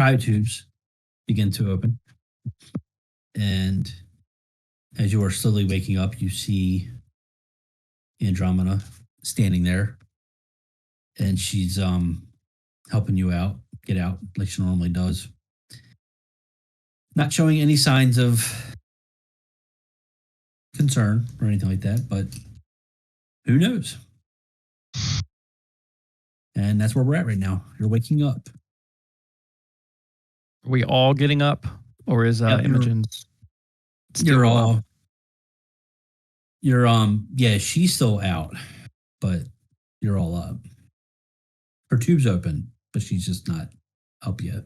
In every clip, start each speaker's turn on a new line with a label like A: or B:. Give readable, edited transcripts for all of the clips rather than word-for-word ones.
A: cryotubes begin to open. And as you are slowly waking up, you see Andromeda standing there. And she's helping you get out like she normally does. Not showing any signs of concern or anything like that, but who knows? And that's where we're at right now. You're waking up.
B: Are we all getting up? Or is Imogen
A: You're all... You're, yeah, she's still out, but you're all up. Her tube's open, but she's just not up yet.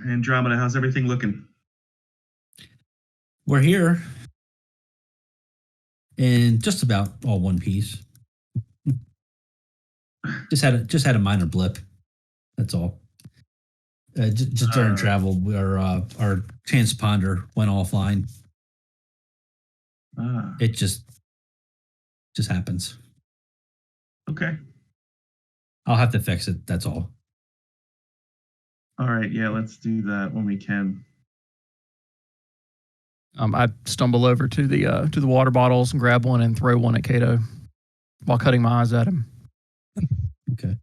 C: Andromeda, how's everything looking?
A: We're here in just about all one piece. just had a minor blip. That's all. Just during travel, our transponder went offline. It just happens.
C: Okay.
A: I'll have to fix it. That's all.
C: All right. Yeah, let's do that when we can.
B: I stumble over to the water bottles and grab one and throw one at Kato while cutting my eyes at him.
A: Okay.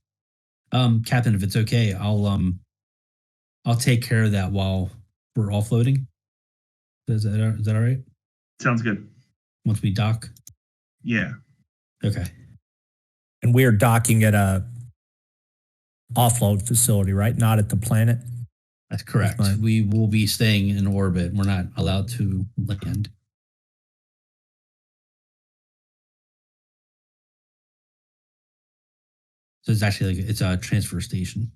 A: Captain, if it's okay, I'll take care of that while we're offloading. Is that all right?
C: Sounds good.
A: Once we dock?
C: Yeah.
A: Okay.
D: And we're docking at a offload facility, right? Not at the planet?
A: That's correct. We will be staying in orbit. We're not allowed to land. So it's actually it's a transfer station.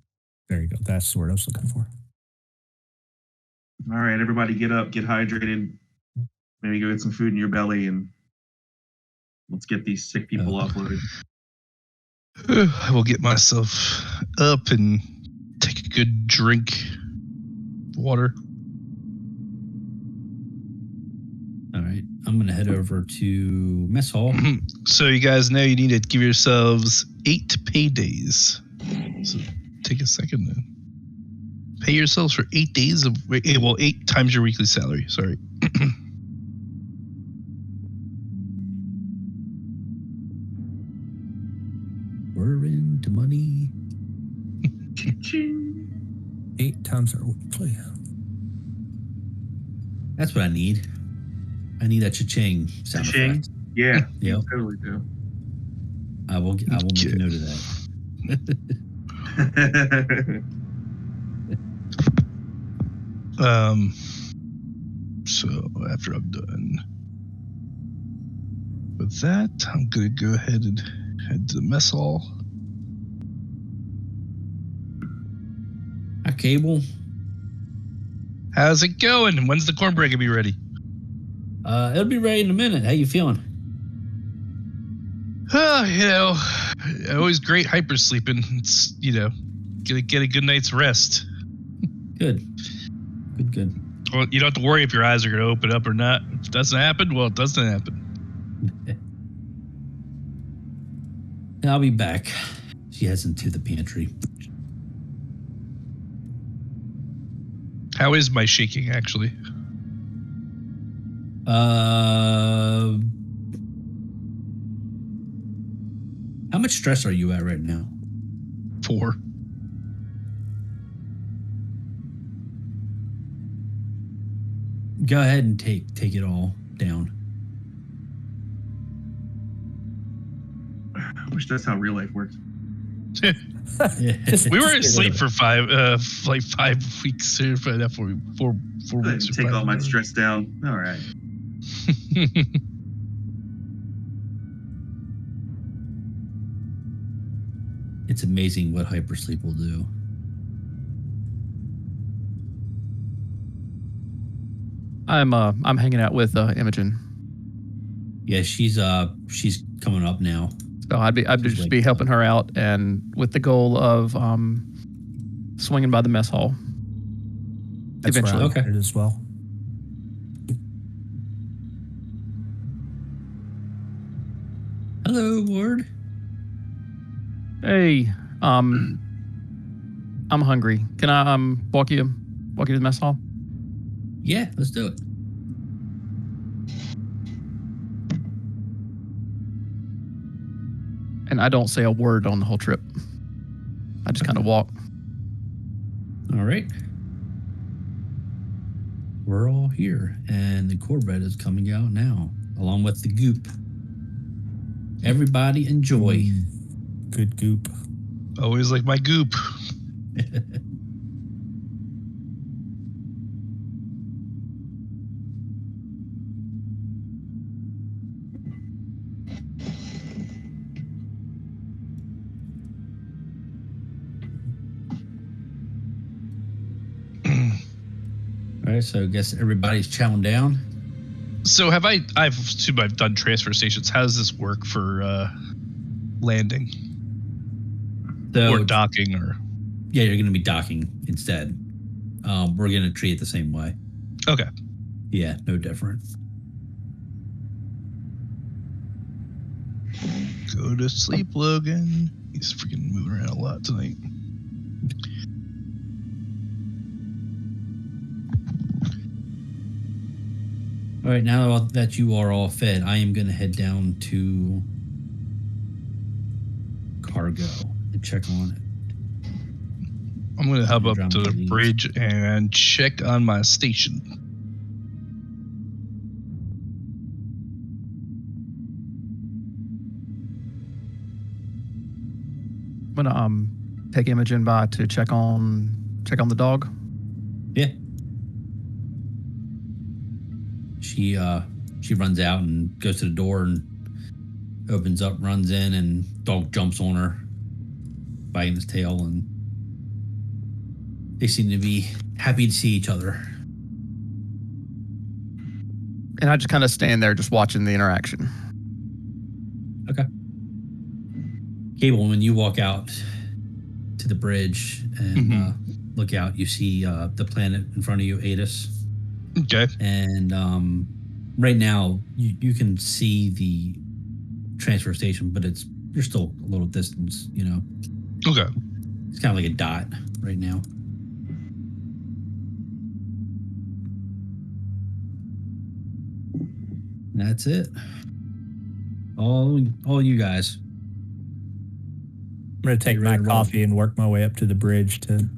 D: There you go. That's the word I was looking for.
C: All right, everybody get up, get hydrated. Maybe go get some food in your belly, and let's get these sick people offloaded.
E: I will get myself up and take a good drink of water.
A: All right, I'm going to head over to mess hall.
E: So you guys know you need to give yourselves 8 paydays. So take a second to pay yourselves for 8 days of 8 times your weekly salary. Sorry.
A: We're into money.
D: 8 times our weekly.
A: That's what I need. I need a cha-ching sound effect.
C: Yeah,
A: yep.
C: Totally do.
A: I will make a note of that.
E: So after I'm done with that, I'm gonna go ahead and head to the mess hall.
A: Hi, Cable.
E: How's it going? When's the cornbread gonna be ready?
A: It'll be ready in a minute. How you feeling?
E: Always great hypersleeping. It's, gonna get a good night's rest.
A: Good.
E: Well, you don't have to worry if your eyes are going to open up or not. If it doesn't happen, well, it doesn't happen.
A: I'll be back. She heads into the pantry.
E: How is my shaking, actually?
A: How much stress are you at right now?
E: 4.
A: Go ahead and take it all down.
C: I wish that's how real life works.
E: We were asleep for 5 weeks or 4 weeks.
C: Take all my stress down. All right.
A: It's amazing what hypersleep will do.
B: I'm hanging out with Imogen.
A: Yeah, she's coming up now.
B: So I'd just be helping her out, and with the goal of swinging by the mess hall.
D: That's
B: eventually.
D: Okay. As well.
A: Hello, Ward.
B: Hey, I'm hungry. Can I walk you to the mess hall?
A: Yeah, let's do it.
B: And I don't say a word on the whole trip. I just kind of walk.
A: All right. We're all here, and the cornbread is coming out now, along with the goop. Everybody enjoy.
D: Good goop.
E: Always like my goop.
A: All right, so I guess everybody's chowing down.
E: So I've done transfer stations. How does this work for landing
A: So,
E: or docking or?
A: yeah, you're going to be docking instead. We're going to treat it the same way.
E: Okay.
A: Yeah, no different.
E: Go to sleep, Logan. He's freaking moving around a lot tonight.
A: All right, now that you are all fed, I am going to head down to cargo and check on it.
E: I'm going to hub up
A: Drama
E: to the
A: leads.
E: bridge and check on my station.
B: I'm gonna take Imogen by to check on the dog.
A: Yeah. She runs out and goes to the door and opens up, runs in, and dog jumps on her, biting his tail, and they seem to be happy to see each other.
B: And I just kind of stand there just watching the interaction.
A: Okay. Cable, when you walk out to the bridge and look out, you see the planet in front of you, Adis.
E: Okay.
A: And right now, you can see the transfer station, but you're still a little distance, you know.
E: Okay.
A: It's kind of like a dot right now. And that's it. All you guys.
D: I'm going to take
A: Get
D: my
A: ready to roll.
D: coffee and work my way up to the bridge to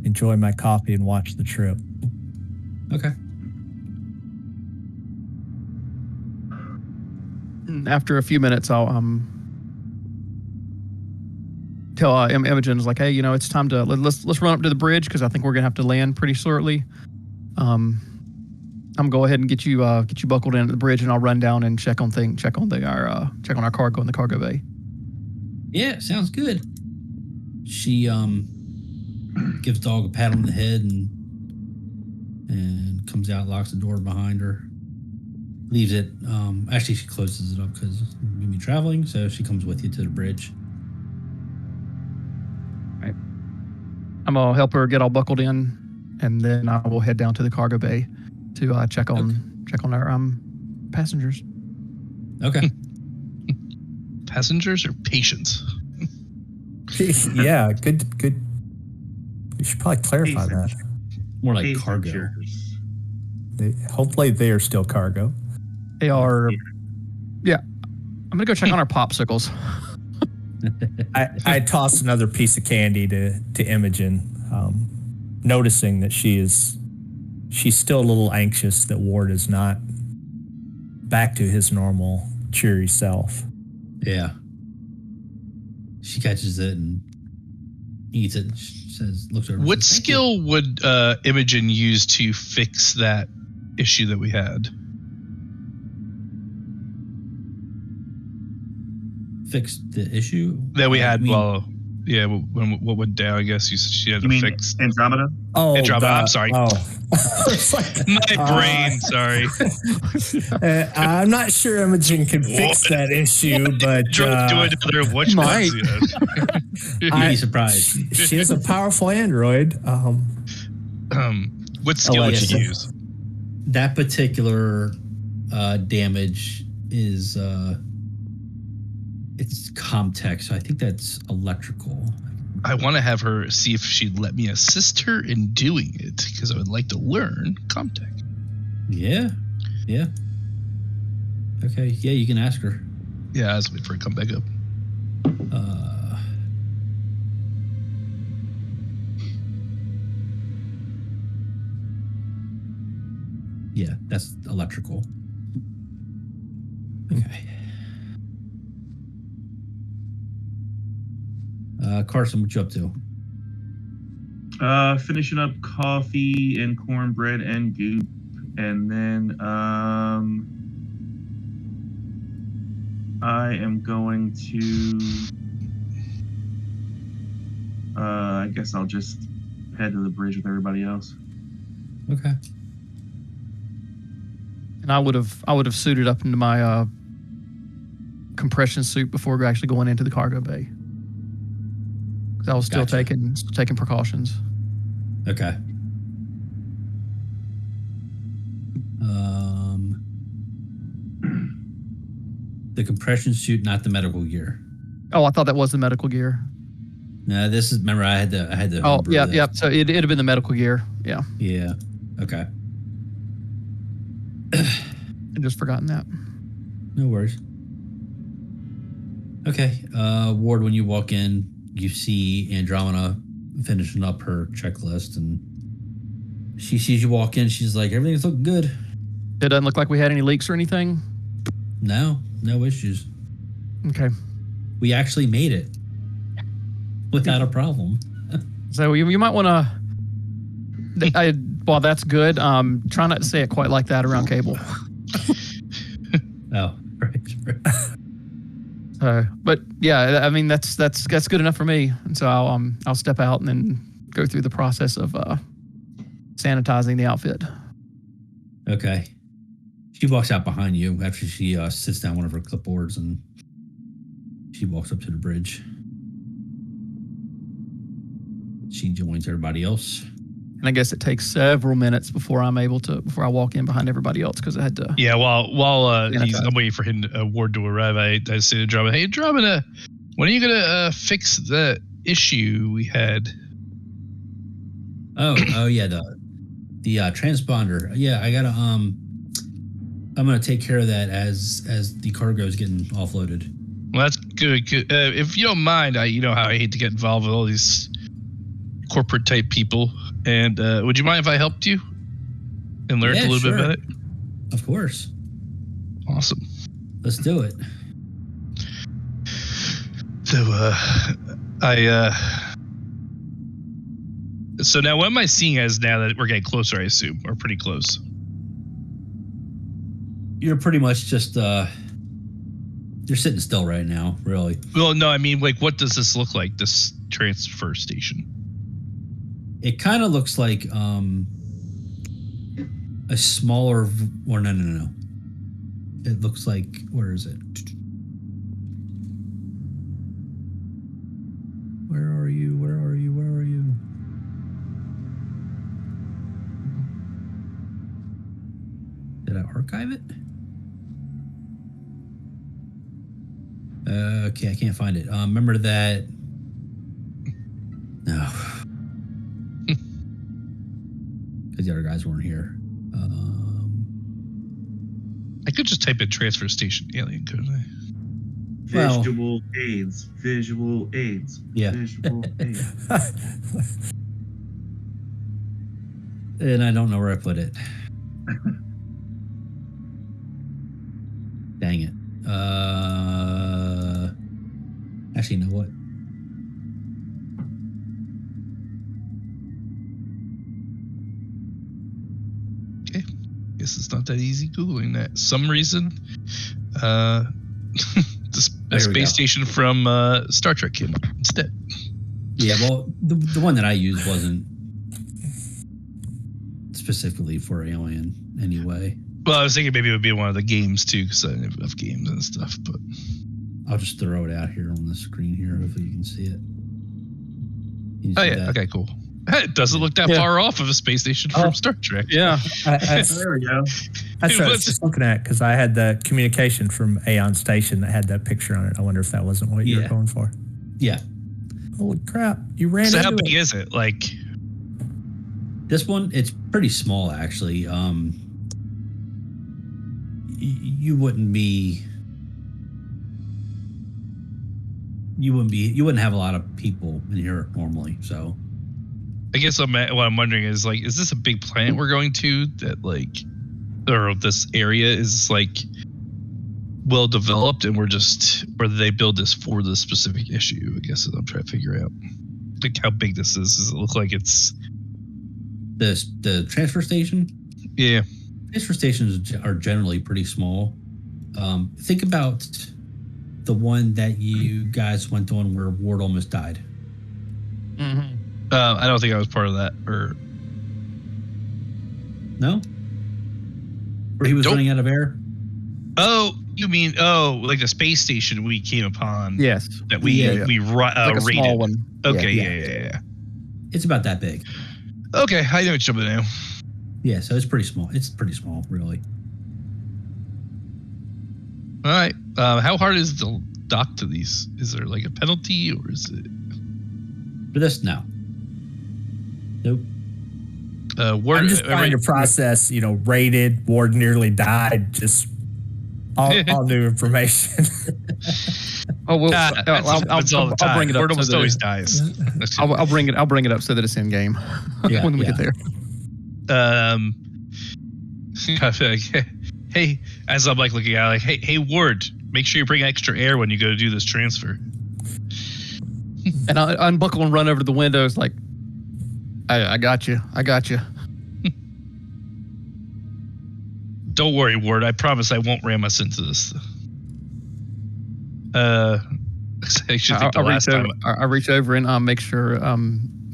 D: enjoy my coffee and watch the trip.
A: Okay.
B: After a few minutes, I'll tell Imogen's like, hey, you know, it's time to let's run up to the bridge because I think we're gonna have to land pretty shortly. I'm gonna go ahead and get you buckled in at the bridge, and I'll run down and check on our cargo in the cargo bay.
A: Yeah, sounds good. She gives dog a pat on the head and comes out, locks the door behind her, leaves it. Actually, she closes it up because you're gonna be traveling, so she comes with you to the bridge.
B: Right. I'm gonna help her get all buckled in, and then I will head down to the cargo bay to check on our passengers.
A: Okay.
E: Passengers or patients?
D: Yeah, good. You should probably clarify that.
A: More like cargo.
D: Hopefully they are still cargo.
B: They are. Yeah, I'm gonna go check on our popsicles.
D: I tossed another piece of candy to Imogen, noticing that she's still a little anxious that Ward is not back to his normal cheery self.
A: Yeah. She catches it and eats it. She says, looks over. and
E: What
A: says, "Thank you."
E: skill would Imogen use to fix that issue that we had?
A: Fix the issue
E: That we had,
A: I mean,
E: what went down, I guess you said she had
C: You
E: to
C: mean
E: fix.
C: Andromeda?
D: Oh,
E: Andromeda, I'm sorry.
D: Oh.
E: My brain, sorry.
D: I'm not sure Imogen can fix that issue, but
E: Do another watch
B: might.
A: You'd be surprised.
D: she is a powerful android.
E: What skill would
A: yes.
E: you use?
A: That particular damage is it's Comtech, so I think that's electrical.
E: I want to have her see if she'd let me assist her in doing it because I would like to learn Comtech.
A: Yeah. Okay, yeah, you can ask her.
E: Yeah, I was waiting for her to come back up.
A: Yeah, that's electrical. Okay. Carson, what you up to?
C: Finishing up coffee and cornbread and goop, and then I am going to. I guess I'll just head to the bridge with everybody else.
A: Okay.
B: And I would have suited up into my compression suit before actually going into the cargo bay. Because I was still
A: Gotcha.
B: taking precautions.
A: Okay. The compression suit, not the medical gear.
B: Oh, I thought that was the medical gear.
A: No, this is. Remember, I had to.
B: Oh,
A: homebrew
B: yeah,
A: this.
B: yeah. So it'd have been the medical gear. Yeah,
A: Yeah. Okay.
B: I just forgotten that.
A: No worries. Okay. Ward, when you walk in, you see Andromeda finishing up her checklist, and she sees you walk in. She's like, "Everything's looking good.
B: It doesn't look like we had any leaks or anything.
A: No issues.
B: Okay.
A: We actually made it without a problem."
B: So you might want to. Well, that's good. Try not to say it quite like that around Cable.
A: Oh, right.
B: But yeah, I mean that's good enough for me. And so I'll step out and then go through the process of sanitizing the outfit.
A: Okay. She walks out behind you after she sits down one of her clipboards, and she walks up to the bridge. She joins everybody else.
B: And I guess it takes several minutes before I walk in behind everybody else because I had to.
E: Yeah, while
B: Sanitize.
E: I'm waiting for him Ward to arrive, I say to Andromeda, "Hey, Andromeda, when are you gonna fix the issue we had?"
A: Oh yeah, the transponder. Yeah, I gotta I'm gonna take care of that as the cargo is getting offloaded.
E: Well, that's good. If you don't mind, you know how I hate to get involved with all these corporate type people. And would you mind if I helped you and learned a little bit about it?
A: Of course.
E: Awesome.
A: Let's do it.
E: So so now what am I seeing as now that we're getting closer, I assume, or pretty close?
A: You're pretty much just you're sitting still right now, really.
E: Well, no, I mean, like, what does this look like, this transfer station?
A: It kind of looks like a smaller or no. It looks like, where is it? Where are you? Did I archive it? Okay, I can't find it. Remember that? No. Because the other guys weren't here.
E: I could just type in transfer station alien, couldn't I?
A: Well-
C: Visual aids.
A: Yeah.
C: Visual aids.
A: And I don't know where I put it. Dang it. Actually, you know what?
E: Okay. Guess it's not that easy Googling that. Some reason,
A: There we
E: space
A: go.
E: station from Star Trek came up instead.
A: Yeah, well, the one that I used wasn't specifically for Alien anyway.
E: Well, I was thinking maybe it would be one of the games too, because I have enough games and stuff. But
A: I'll just throw it out here on the screen here. Hopefully you can see it. Can you
E: oh
A: see
E: yeah,
A: that?
E: okay, cool. It doesn't look that far off of a space station from Star Trek.
B: Yeah.
C: There we go.
D: That's what I was just looking at because I had the communication from Aeon Station that had that picture on it. I wonder if that wasn't what you were going for.
A: Yeah.
D: Holy crap! You ran.
E: So
D: into
E: how big
D: it.
E: is it? Like
A: This one, it's pretty small actually. You wouldn't have a lot of people in here normally. So
E: I guess what I'm wondering is like, is this a big planet we're going to that like, or this area is like well developed and or do they build this for this specific issue? I guess is what I'm trying to figure out. Like how big this is. Does it look like it's
A: the transfer station?
E: Yeah.
A: Transfer stations are generally pretty small. Think about the one that you guys went on where Ward almost died.
B: Mm-hmm.
E: I don't think I was part of that. Or
A: No? Where he was running out of air?
E: oh, you mean like the space station we came upon?
B: Yes.
E: That we
B: like a
E: raided.
B: small one.
E: Okay,
B: Yeah.
E: yeah.
A: It's about that big.
E: Okay, I know what you're doing now.
A: Yeah, so it's pretty small. It's pretty small, really.
E: All right. How hard is the dock to these? Is there like a penalty or is it?
A: For this, no. Nope.
D: I'm just trying to process. Raided. Ward nearly died. Just all new information.
B: Oh well,
E: That's all the time.
B: I'll bring it up.
E: Word almost
B: so
E: always
B: that,
E: dies.
B: I'll bring it up so that it's in game when we get there.
E: I feel like, hey, as I'm like looking at it, like, hey, Ward, make sure you bring extra air when you go to do this transfer.
B: And I unbuckle and run over to the windows like, I got you.
E: Don't worry, Ward. I promise I won't ram us into this. I should think the last time.
B: I reach over and make sure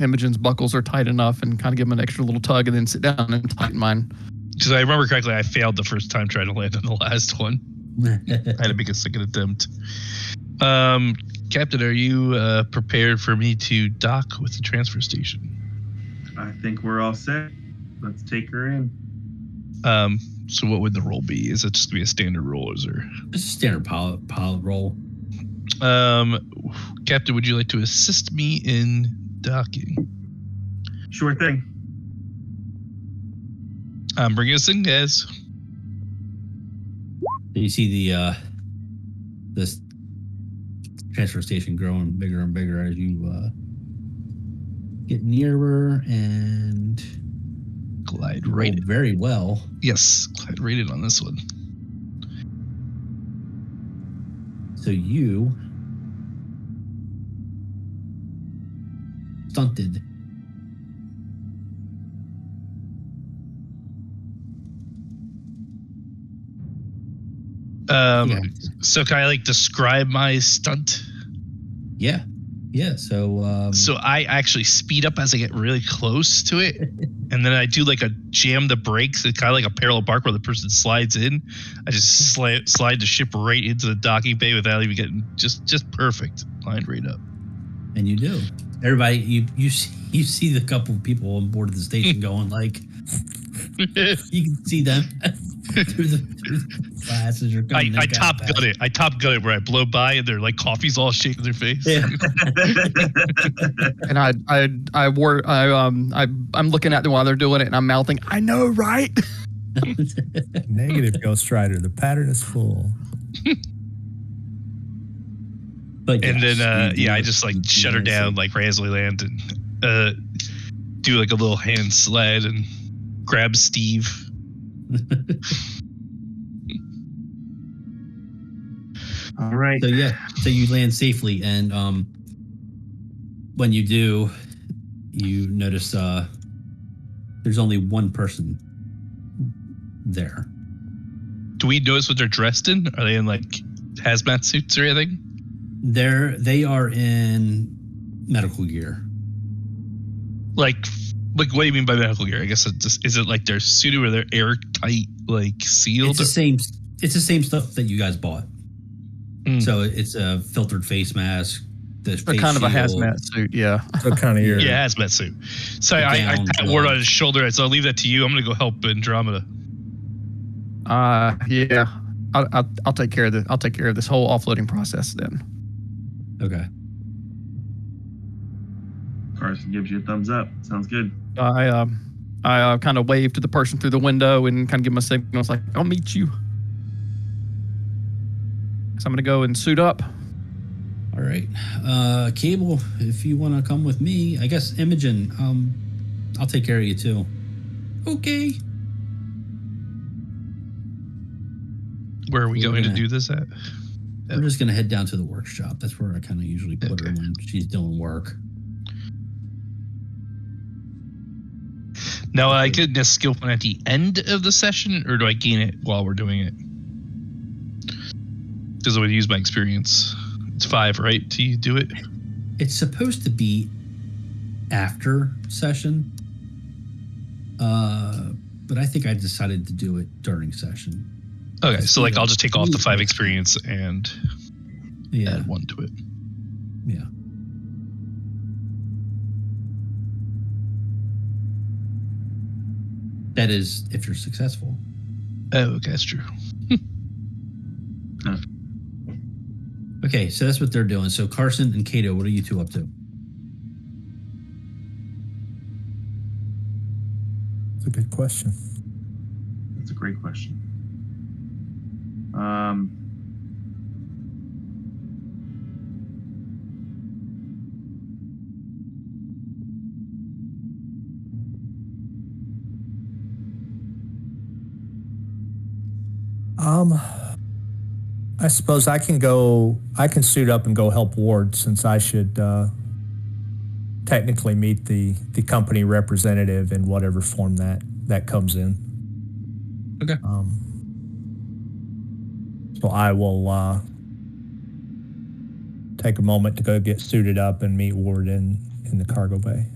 B: Imogen's buckles are tight enough and kind of give him an extra little tug and then sit down and tighten mine.
E: Because I remember correctly, I failed the first time trying to land on the last one. I had to make a second attempt. Captain, are you prepared for me to dock with the transfer station?
C: I think we're all set. Let's take her in.
E: So what would the roll be? Is it just gonna be a standard roll, or is there?
A: It's a standard pilot roll.
E: Captain, would you like to assist me in docking?
C: Sure thing.
E: Bring us in, guys.
A: You see this transfer station growing bigger and bigger as you get nearer and
E: Glide
A: roll
E: rated.
A: very well.
E: Yes, glide rated on this one.
A: So you stunted.
E: So can I like describe my stunt?
A: Yeah. So
E: I actually speed up as I get really close to it, and then I do like a jam the brakes. It's kind of like a parallel park where the person slides in. I just slide the ship right into the docking bay without even getting just perfect, lined right up.
A: And you do. Everybody, you see the couple of people on board of the station going like, you can see them through the glasses are coming.
E: I top gun it. I top gun it where I blow by and they're like coffee's all shaking their face.
A: Yeah.
B: And I'm looking at them while they're doing it, and I'm mouthing, "I know, right?"
D: Negative, Ghost Rider. The pattern is full.
A: But
E: and
A: yes,
E: then I just like shut her down like Ransley Land and do like a little hand slide and grab Steve.
C: All right.
A: So you land safely, and when you do, you notice there's only one person there.
E: Do we notice what they're dressed in? Are they in like hazmat suits or anything?
A: They are in medical gear.
E: Like what do you mean by medical gear? I guess is it like they're suited where they're airtight, like sealed?
A: It's the same stuff that you guys bought. So it's a filtered face mask, the
B: So kind of a
A: face shield.
B: hazmat suit, yeah.
D: So kind of your
E: Yeah, hazmat suit. So
A: The
E: I
A: gown,
E: pat Ward on his shoulder. So I'll leave that to you. I'm gonna go help Andromeda.
B: Yeah. I'll take care of I'll take care of this whole offloading process then.
A: Okay.
C: Carson gives you a thumbs up. Sounds good.
B: I kind of wave to the person through the window and kind of give him a signal. It's like, I'll meet you. So I'm gonna go and suit up.
A: All right. Cable, if you want to come with me, I guess Imogen, I'll take care of you too. Okay.
E: Where are we
A: We're
E: going to
A: gonna-
E: do this at?
A: We're just gonna head down to the workshop. That's where I kind of usually put her
E: Okay.
A: when she's doing work.
E: Now, I get a skill point at the end of the session, or do I gain it while we're doing it? Because I would use my experience. It's 5, right? To do it.
A: It's supposed to be after session, but I think I decided to do it during session.
E: Okay, so like
A: Yeah.
E: I'll just take off the 5 experience and
A: Yeah.
E: add 1 to it.
A: Yeah. That is, if you're successful.
E: Oh, okay, that's true.
A: Okay, so that's what they're doing. So Carson and Kato, what are you two up to?
D: That's a good question.
C: That's a great question.
D: I suppose I can suit up and go help Ward, since I should technically meet the company representative in whatever form that comes in.
A: Okay.
D: So I will take a moment to go get suited up and meet Ward in the cargo bay.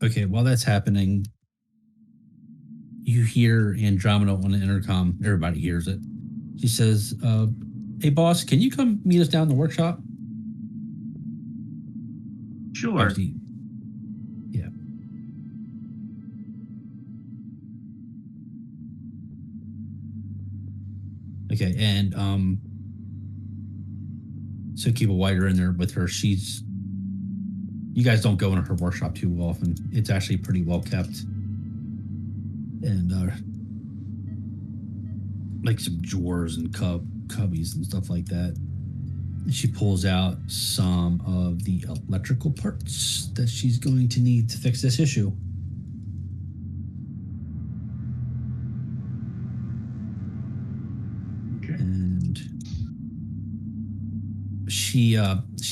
A: Okay, while that's happening, you hear Andromeda on the intercom. Everybody hears it. She says, hey, boss, can you come meet us down in the workshop?
C: Sure.
A: Actually, yeah. Okay, and so keep a wider in there with her. You guys don't go into her workshop too often. It's actually pretty well kept. And like some drawers and cubbies and stuff like that. And she pulls out some of the electrical parts that she's going to need to fix this issue.
C: Okay.
A: And she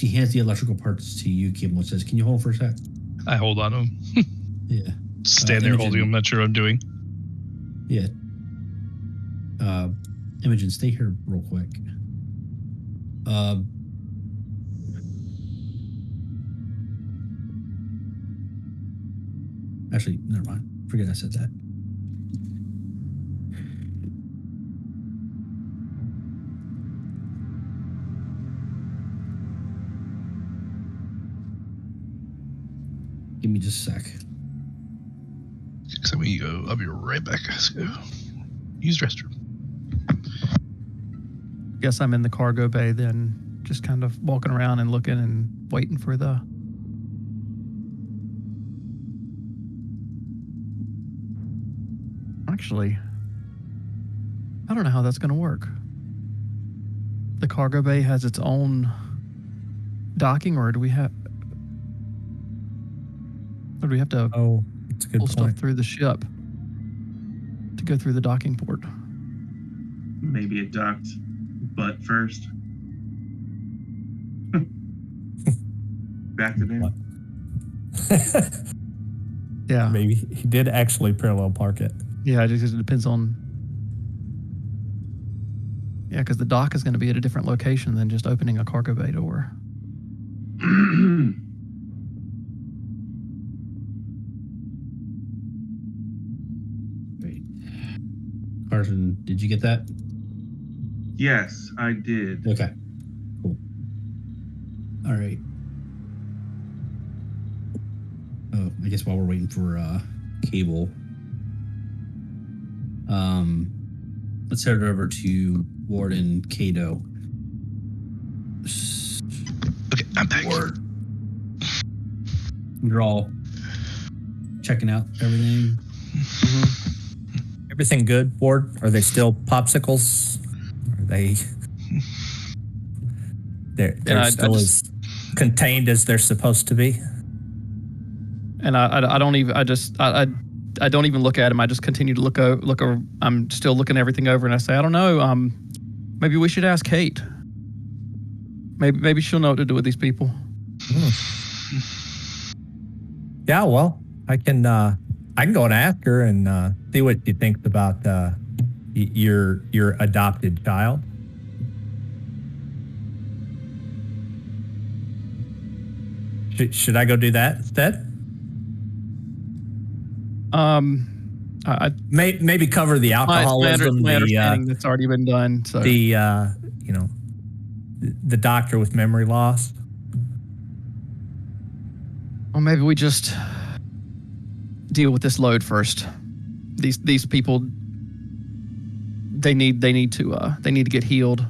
A: hands the electrical parts to you, Kim, and says, "Can you hold for a sec?"
E: I hold on to him.
A: Yeah.
E: Stand there
A: Imogen.
E: holding him. Not sure what I'm doing.
A: Yeah. Imogen, stay here real quick. Actually, never mind. Forget I said that. Give me just a sec.
E: So we go. I'll be right back. Let's go. Use restroom.
B: Guess I'm in the cargo bay then, just kind of walking around and looking and waiting for the. Actually, I don't know how that's going to work. The cargo bay has its own docking, or do we have? Or do we have to
D: Oh, it's a good
B: pull stuff
D: point.
B: through the ship to go through the docking port?
C: Maybe it docked butt first. Back to them.
B: Yeah,
D: Maybe he did actually parallel park it.
B: yeah. It just depends on. Yeah, because the dock is going to be at a different location than just opening a cargo bay door.
A: Wait. Carson, did you get that?
C: Yes, I did.
A: Okay. Cool. All right. Oh, I guess while we're waiting for Cable, let's head over to Ward and Kato.
E: Okay, I'm back.
A: Ward. You're all checking out everything.
D: Everything good, Ward? Are they still popsicles? Are they? They're still as contained as they're supposed to be.
B: And I don't even I don't even look at him. I just continue to look over. I'm still looking everything over, and I say, I don't know. Maybe we should ask Kate. Maybe she'll know what to do with these people.
D: Yeah, well, I can go and ask her and see what she thinks about your adopted child. Should I go do that instead? Maybe cover the alcoholism.
B: My understanding that's already been done. So
D: the doctor with memory loss.
B: Well, maybe we just deal with this load first. These people, they need to get healed,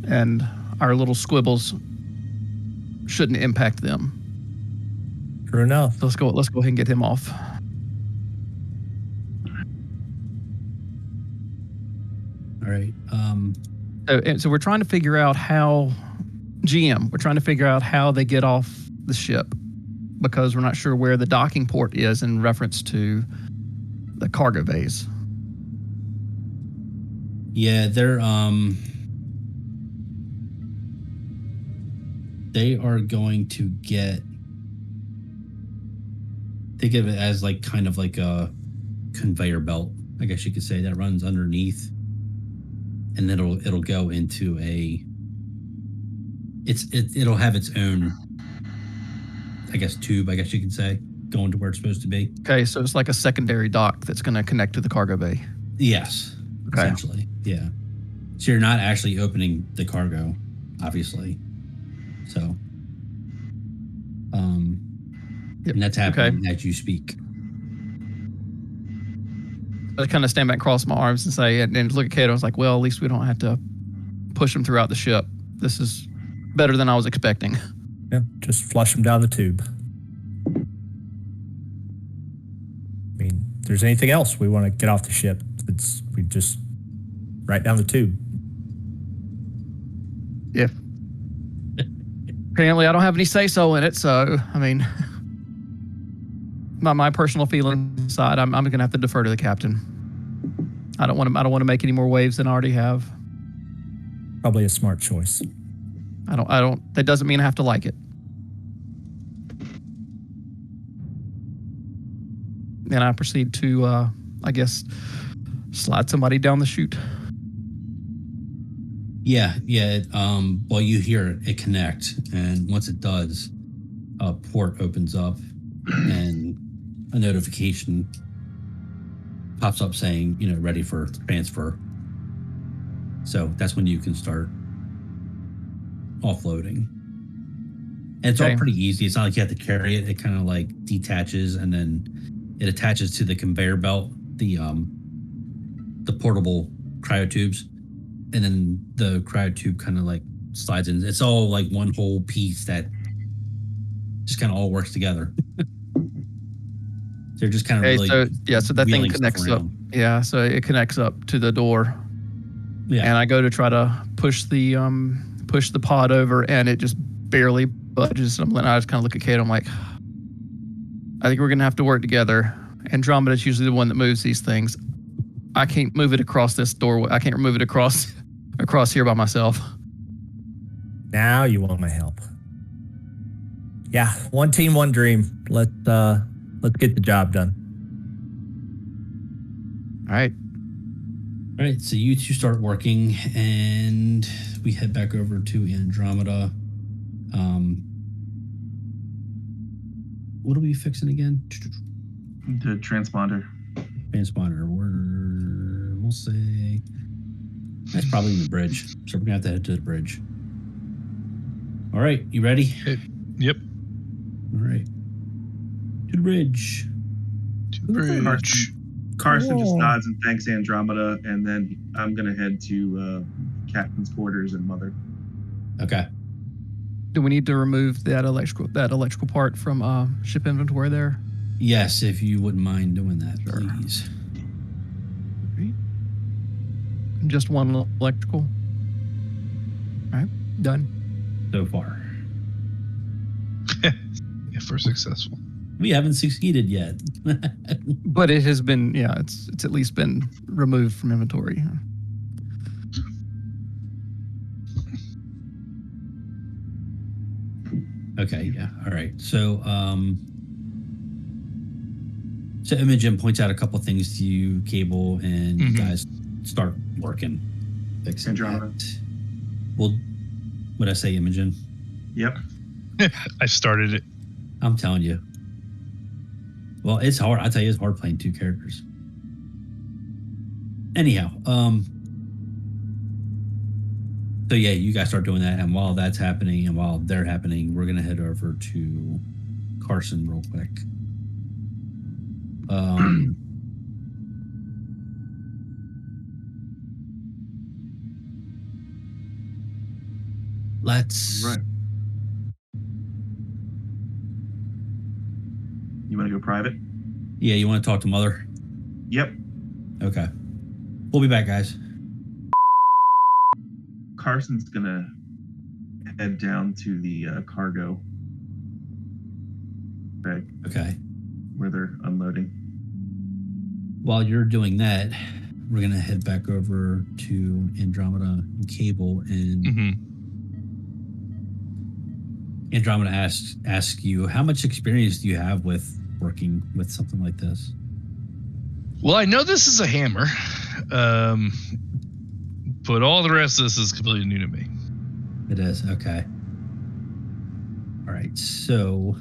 B: and our little squibbles shouldn't impact them.
D: True enough.
B: So let's go ahead and get him off.
A: All right.
B: So we're trying to figure out how we're trying to figure out how they get off the ship, because we're not sure where the docking port is in reference to the cargo bays.
A: Yeah, they are going to get, think of it as like kind of like a conveyor belt, I guess you could say, that runs underneath, and then it'll go into it'll have its own, I guess, tube, I guess you could say, going to where it's supposed to be.
B: Okay, so it's like a secondary dock that's going to connect to the cargo bay.
A: Yes,
B: okay.
A: Essentially, yeah. So you're not actually opening the cargo, obviously. So, and that's happening as you speak.
B: I kind of stand back, cross my arms, and say, and look at Kato. I was like, well, at least we don't have to push them throughout the ship. This is better than I was expecting.
D: Yeah, just flush them down the tube. I mean, if there's anything else we want to get off the ship, we just right down the tube.
B: Yeah. Apparently, I don't have any say-so in it, so, I mean, my personal feeling aside, I'm going to have to defer to the captain. I don't want to make any more waves than I already have.
D: Probably a smart choice.
B: That doesn't mean I have to like it. And I proceed to, I guess, slide somebody down the chute.
A: Yeah. Well, you hear it connect, and once it does, a port opens up, and a notification pops up saying, ready for transfer. So that's when you can start offloading. And it's all pretty easy. It's not like you have to carry it. It kind of like detaches, and then it attaches to the conveyor belt, the portable cryo tubes. And then the cryo tube kind of like slides in. It's all like one whole piece that just kind of all works together. They're just kind of really.
B: So that thing connects up. Yeah, so it connects up to the door. Yeah. And I go to try to push the pod over, and it just barely budges. And I just kind of look at Kate. I'm like, I think we're gonna have to work together. Andromeda's usually the one that moves these things. I can't move it across this doorway. I can't move it across here by myself.
D: Now you want my help. Yeah, one team, one dream. Let's get the job done.
B: All right.
A: So you two start working, and we head back over to Andromeda. What are we fixing again?
C: The transponder.
A: Transponder. we'll say that's probably in the bridge. So we're gonna have to head to the bridge. All right, you ready?
E: Yep.
A: All right. To the bridge.
E: To the bridge.
C: Carson just
B: Cool.
C: nods and thanks Andromeda, and then I'm gonna head to captain's quarters and mother.
A: Okay.
B: Do we need to remove that electrical part from ship inventory there?
A: Yes, if you wouldn't mind doing that,
B: Sure.
A: please.
B: Just one electrical. All right, done.
A: So far.
E: If we're successful.
A: We haven't succeeded yet.
B: But it has been, yeah, it's at least been removed from inventory.
A: Okay, yeah. All right. So so Imogen points out a couple things to you, Cable, and you guys start working. Fixing
C: Andromeda.
A: that. Well, what'd I say, Imogen?
C: Yep.
E: I started it.
A: I'm telling you. Well, it's hard. I tell you, it's hard playing two characters. Anyhow, so yeah, you guys start doing that, and while that's happening, and while they're happening, we're gonna head over to Carson real quick. Let's.
C: Right. You want to go private?
A: Yeah, you want to talk to Mother?
C: Yep.
A: Okay. We'll be back, guys.
C: Carson's gonna head down to the cargo bag
A: Okay.
C: where they're unloading.
A: While you're doing that, we're gonna head back over to Andromeda and Cable, and Andromeda asks you, how much experience do you have with working with something like this?
E: Well, I know this is a hammer, but all the rest of this is completely new to me.
A: It is, okay. All right, so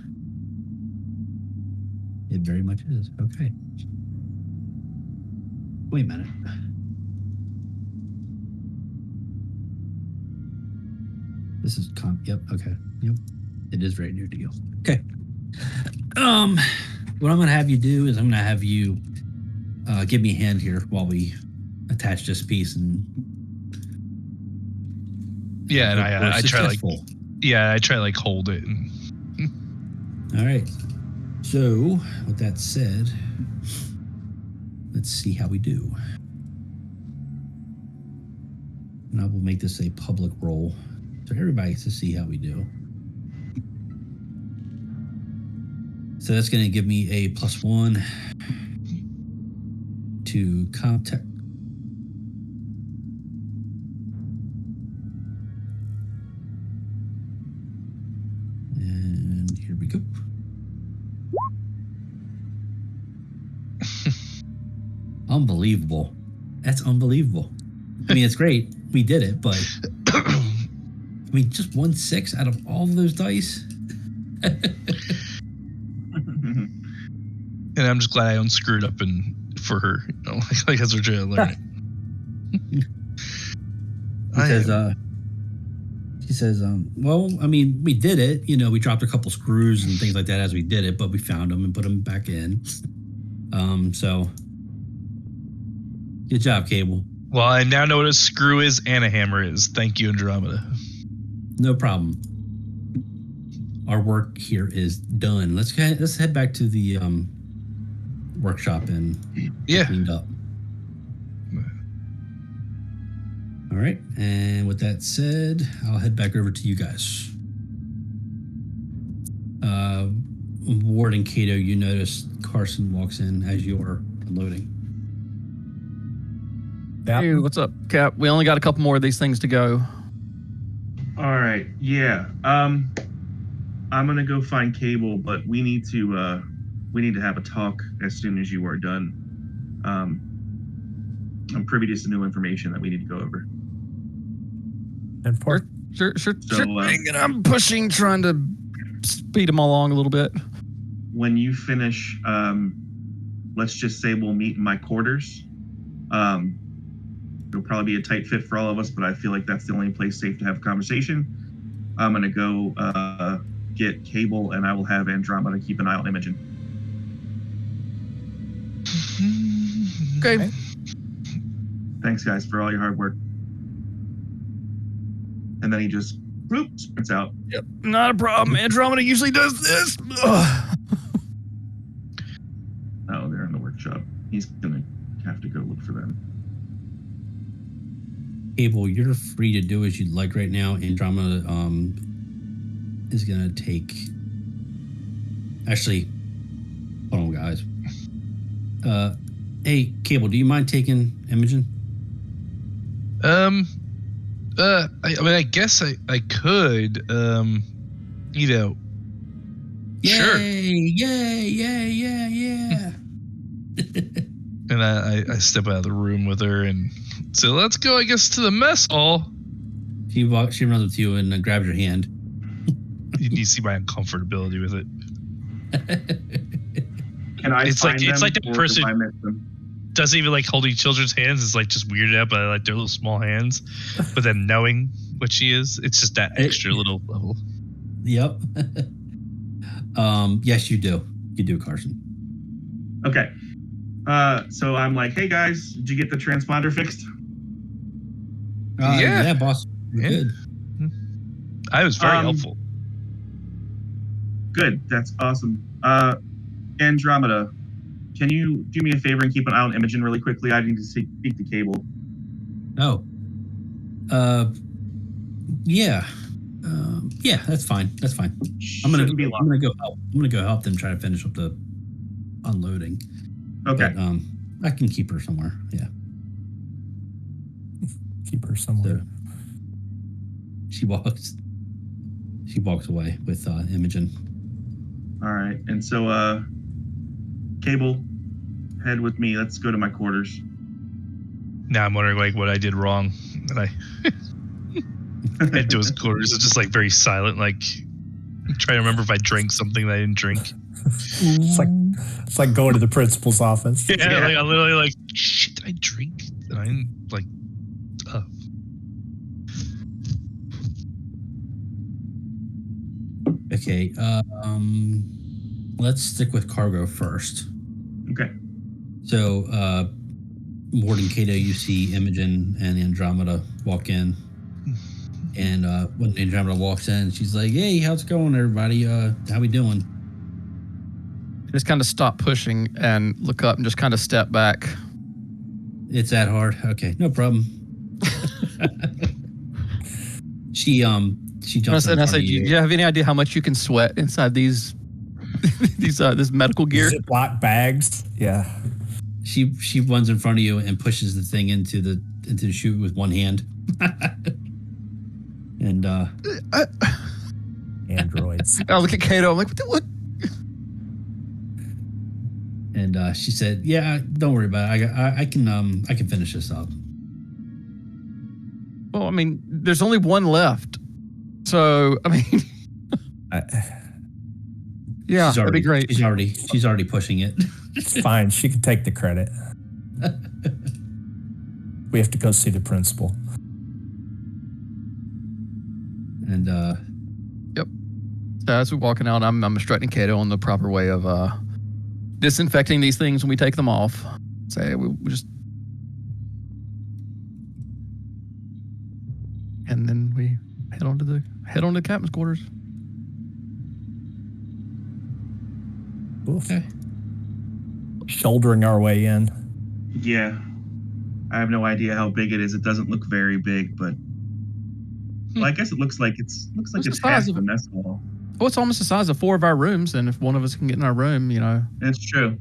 A: it very much is, okay. Wait a minute. This is yep, okay, yep. It is very new to you. Okay. What I'm gonna have you do is I'm gonna have you give me a hand here while we attach this piece and
E: Yeah, and
A: we're
E: I try like
A: successful.
E: I try like hold it and
A: All right. So, with that said, let's see how we do. And I will make this a public roll so everybody gets to see how we do. So that's going to give me a +1 to Comtech. And here we go. Unbelievable. That's unbelievable. I mean, it's great. We did it, but I mean, just 1/6 out of all of those dice.
E: and I'm just glad I unscrewed up and for her, you know, like as we're trying to learn it.
A: She says, well, I mean, we did it. You know, we dropped a couple screws and things like that as we did it, but we found them and put them back in. So good job, Cable.
E: Well, I now know what a screw is and a hammer is. Thank you, Andromeda.
A: No problem. Our work here is done. Let's head back to the workshop and get cleaned up. All right, and with that said, I'll head back over to you guys. Ward and Cato, you notice Carson walks in as you're unloading.
B: Hey, what's up, Cap? We only got a couple more of these things to go.
C: All right. Yeah. I'm gonna go find Cable, but we need to have a talk as soon as you are done. I'm privy to some new information that we need to go over.
D: And for
B: Sure
C: So,
B: thing, and I'm pushing, trying to speed them along a little bit.
C: when you finish, let's just say we'll meet in my quarters. It'll probably be a tight fit for all of us, but I feel like that's the only place safe to have a conversation. I'm going to go get Cable, and I will have Andromeda keep an eye on Imogen.
B: Okay.
C: Thanks, guys, for all your hard work. And then he just sprints out.
B: Yep. Not a problem. Andromeda usually does this. Ugh.
C: Oh, they're in the workshop. He's going to have to go look for them.
A: Cable, you're free to do as you'd like right now. Andromeda is gonna take. Actually, hold on, guys. Hey, Cable, do you mind taking Imogen?
E: I mean, I guess I could. You know.
A: Yay,
E: Sure.
A: Yeah.
E: And I step out of the room with her and say, "Let's go, I guess, to the mess hall."
A: She runs up to you and grabs your hand.
E: You see my uncomfortability with it.
C: Can I
E: It's
C: find
E: like- it's
C: them,
E: like that
C: or
E: person-
C: do I miss them?
E: Doesn't even like holding children's hands. It's like just weirded out by like their little small hands. But then knowing what she is, it's just that extra little level.
A: Yep. Yes, you do. You do, Carson.
C: Okay. So I'm like, hey guys, did you get the transponder fixed?
E: Yeah.
A: Yeah, boss. We're
E: Yeah.
A: good.
E: I was very
C: Um,
E: helpful.
C: Good. That's awesome. Andromeda, can you do me a favor and keep an eye on Imogen really quickly? I need to speak to Cable.
A: Oh. Yeah. Yeah, that's fine. That's fine. I'm
C: Shouldn't be long.
A: gonna go help. I'm gonna go help them try to finish up the unloading.
C: Okay.
A: But, I can keep her somewhere. Yeah.
D: Keep her somewhere.
A: So she walks away with Imogen.
C: All right. And so, Cable, head with me. Let's go to my quarters.
E: Now I'm wondering like what I did wrong. And I head to his quarters. It's just like very silent, like trying to remember if I drank something that I didn't drink.
D: It's like going to the principal's office.
E: Yeah, like I'm literally like, shit, did I drink? And I didn't like
A: Okay. Let's stick with cargo first.
C: Okay.
A: So, Ward and Kato, you see Imogen and Andromeda walk in. And when Andromeda walks in, she's like, "Hey, how's it going, everybody? How we doing?"
B: Just kind of stop pushing and look up and just kind of step back.
A: It's that hard. Okay, no problem. She jumps in
B: And I
A: front
B: said,
A: of
B: "Do you have any idea how much you can sweat inside these this medical gear?"
D: Ziploc bags. Yeah.
A: She runs in front of you and pushes the thing into the chute with one hand. And
D: Androids.
B: I look at Kato. I'm like, "What?
A: and she said, "Yeah, don't worry about it. I can finish this up."
B: Well, I mean, there's only one left. So, I mean, yeah, that'd be great.
A: She's already pushing it.
D: It's fine. She can take the credit. We have to go see the principal.
A: And
B: So as we're walking out, I'm instructing Kato on the proper way of disinfecting these things when we take them off. Say we just, and then we head on to the captain's quarters.
D: Oof.
A: okay.
D: Shouldering our way in.
C: Yeah. I have no idea how big it is. It doesn't look very big, but well, I guess it looks like it's
B: What's the
C: half
B: size of
C: the
B: it?
C: mess hall.
B: Well, it's almost the size of 4 of our rooms, and if one of us can get in our room, you know.
C: That's true.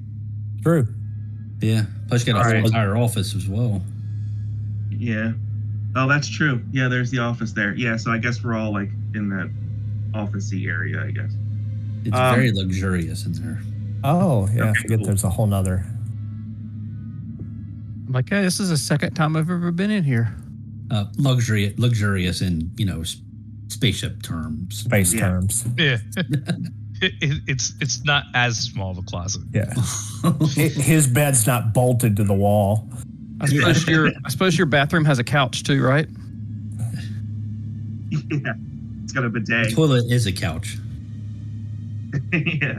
D: True.
A: Yeah. Plus, you got a
C: All
A: whole
C: right.
A: entire office as well.
C: Yeah. Oh, that's true. Yeah, there's the office there. Yeah, so I guess we're all like in that office-y area, I guess.
A: It's very luxurious in there.
D: Oh, yeah. I
C: Okay,
D: forget
C: cool.
D: there's a whole nother.
B: I'm like, hey, this is the second time I've ever been in here.
A: Luxurious in spaceship terms.
D: Space
C: Yeah.
D: terms.
E: yeah. It's not as small of a closet.
D: Yeah. His bed's not bolted to the wall.
B: I suppose your bathroom has a couch too, right?
C: Yeah, it's got a
A: The
C: bidet.
A: toilet is a couch.
C: Yeah.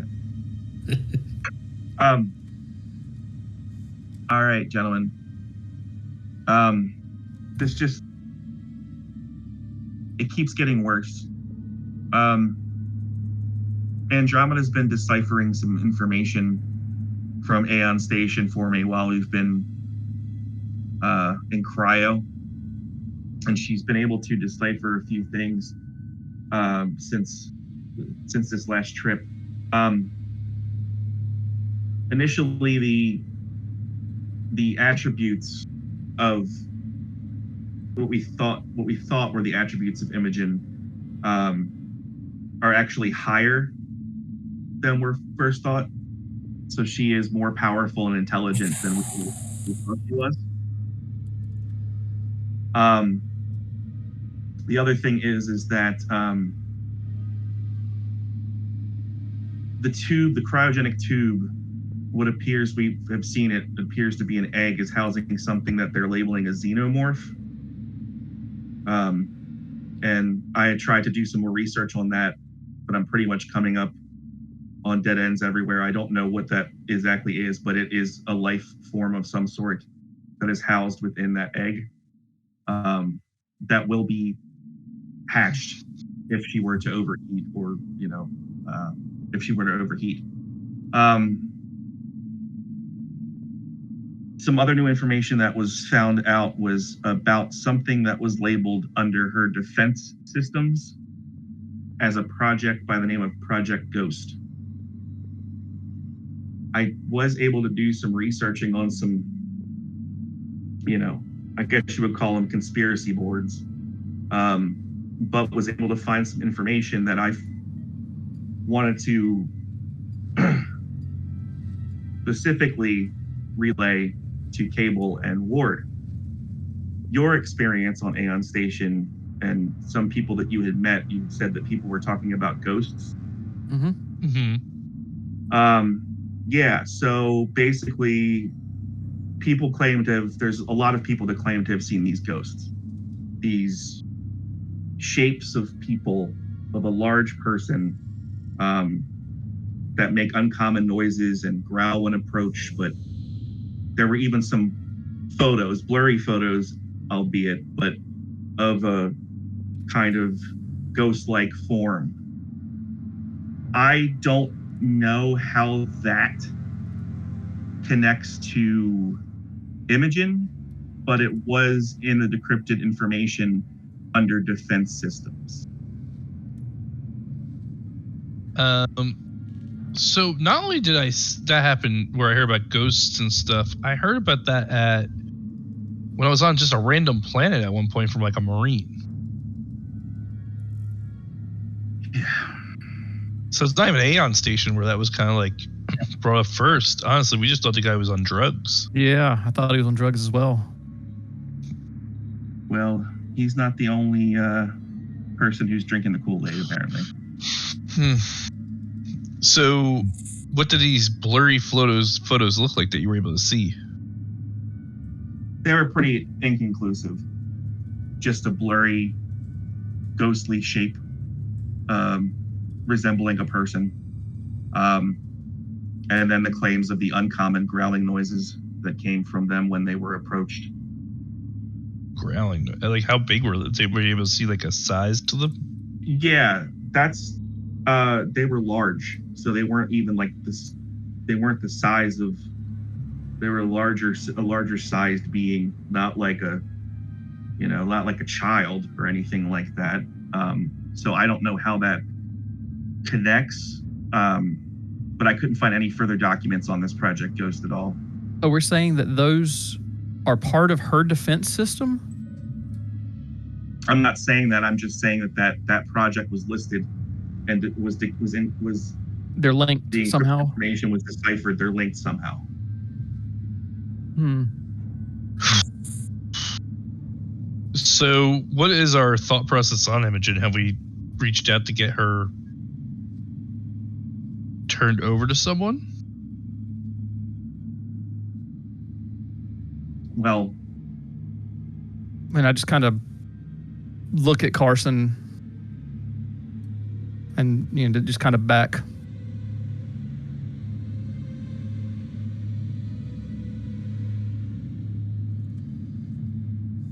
C: All right, gentlemen. This just it keeps getting worse. Andromeda's been deciphering some information from Aeon Station for me while we've been in cryo, and she's been able to decipher a few things since this last trip. Initially, the attributes of what we thought were the attributes of Imogen are actually higher than were first thought. So she is more powerful and intelligent than we thought she was. The other thing is that the cryogenic tube, what appears, we have seen it appears to be an egg, is housing something that they're labeling a xenomorph. And I had tried to do some more research on that, but I'm pretty much coming up on dead ends everywhere. I don't know what that exactly is, but it is a life form of some sort that is housed within that egg that will be hatched if she were to overheat, or if she were to overheat. Some other new information that was found out was about something that was labeled under her defense systems as a project by the name of Project Ghost. I was able to do some researching on some, I guess you would call them conspiracy boards, but was able to find some information that I wanted to specifically relay to Cable and Ward. Your experience on Aeon Station and some people that you had met, you said that people were talking about ghosts. Yeah, so basically people claim to have, there's a lot of people that claim to have seen these ghosts. These shapes of people, of a large person, that make uncommon noises and growl when approached. But there were even some photos, blurry photos, albeit, but of a kind of ghost-like form. I don't know how that connects to Imogen, but it was in the decrypted information under defense systems.
E: So not only did that happen where I heard about ghosts and stuff, I heard about that when I was on just a random planet at one point from like a Marine.
C: Yeah.
E: So it's not even an Aeon Station where that was kind of like brought up first. Honestly, we just thought the guy was on drugs.
B: Yeah, I thought he was on drugs as well.
C: Well, he's not the only person who's drinking the Kool-Aid, apparently.
E: So, what did these blurry photos look like that you were able to see?
C: They were pretty inconclusive. Just a blurry, ghostly shape resembling a person. And then the claims of the uncommon growling noises that came from them when they were approached.
E: Growling? Like, how big were they? Were you able to see like a size to them?
C: Yeah, that's they were large, so they weren't even like this. They weren't the size of. They were a larger sized being, not like a child or anything like that. So I don't know how that connects, but I couldn't find any further documents on this Project Ghost at all.
B: So we're saying that those are part of her defense system?
C: I'm not saying that. I'm just saying that project was listed, and it was
B: They're linked
C: the
B: somehow?
C: information was deciphered. They're linked somehow.
E: So, what is our thought process on Imogen? Have we reached out to get her turned over to someone?
C: well,
B: And I just kind of look at Carson and, just kind of back.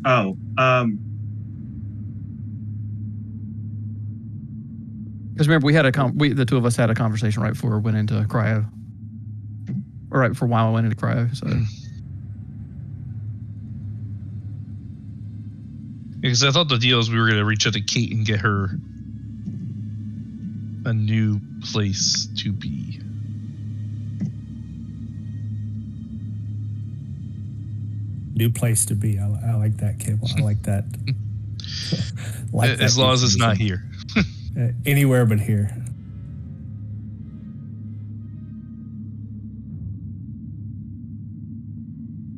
C: oh,
B: Because remember, we had the two of us had a conversation right before we went into cryo. Or right before Wyla went into cryo, so...
E: Because I thought the deal is we were going to reach out to Kate and get her a new place to be.
D: New place to be. I like that, Cable. I like that.
E: As long as it's not here.
D: Anywhere but here.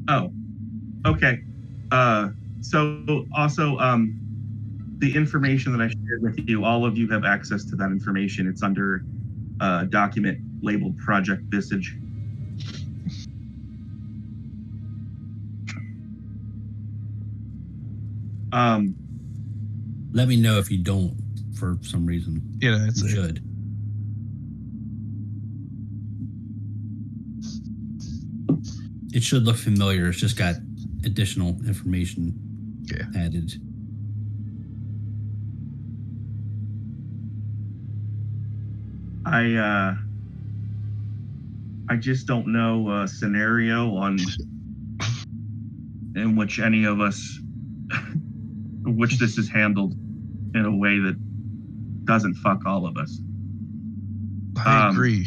C: oh, okay. So also, the information that I shared with you, all of you have access to that information. It's under a document labeled Project Visage.
A: Let me know if you don't, for some reason.
E: It's
A: You should. It should look familiar. It's just got additional information added.
C: I just don't know a scenario in which any of us, which this is handled in a way that doesn't fuck all of us.
E: I agree.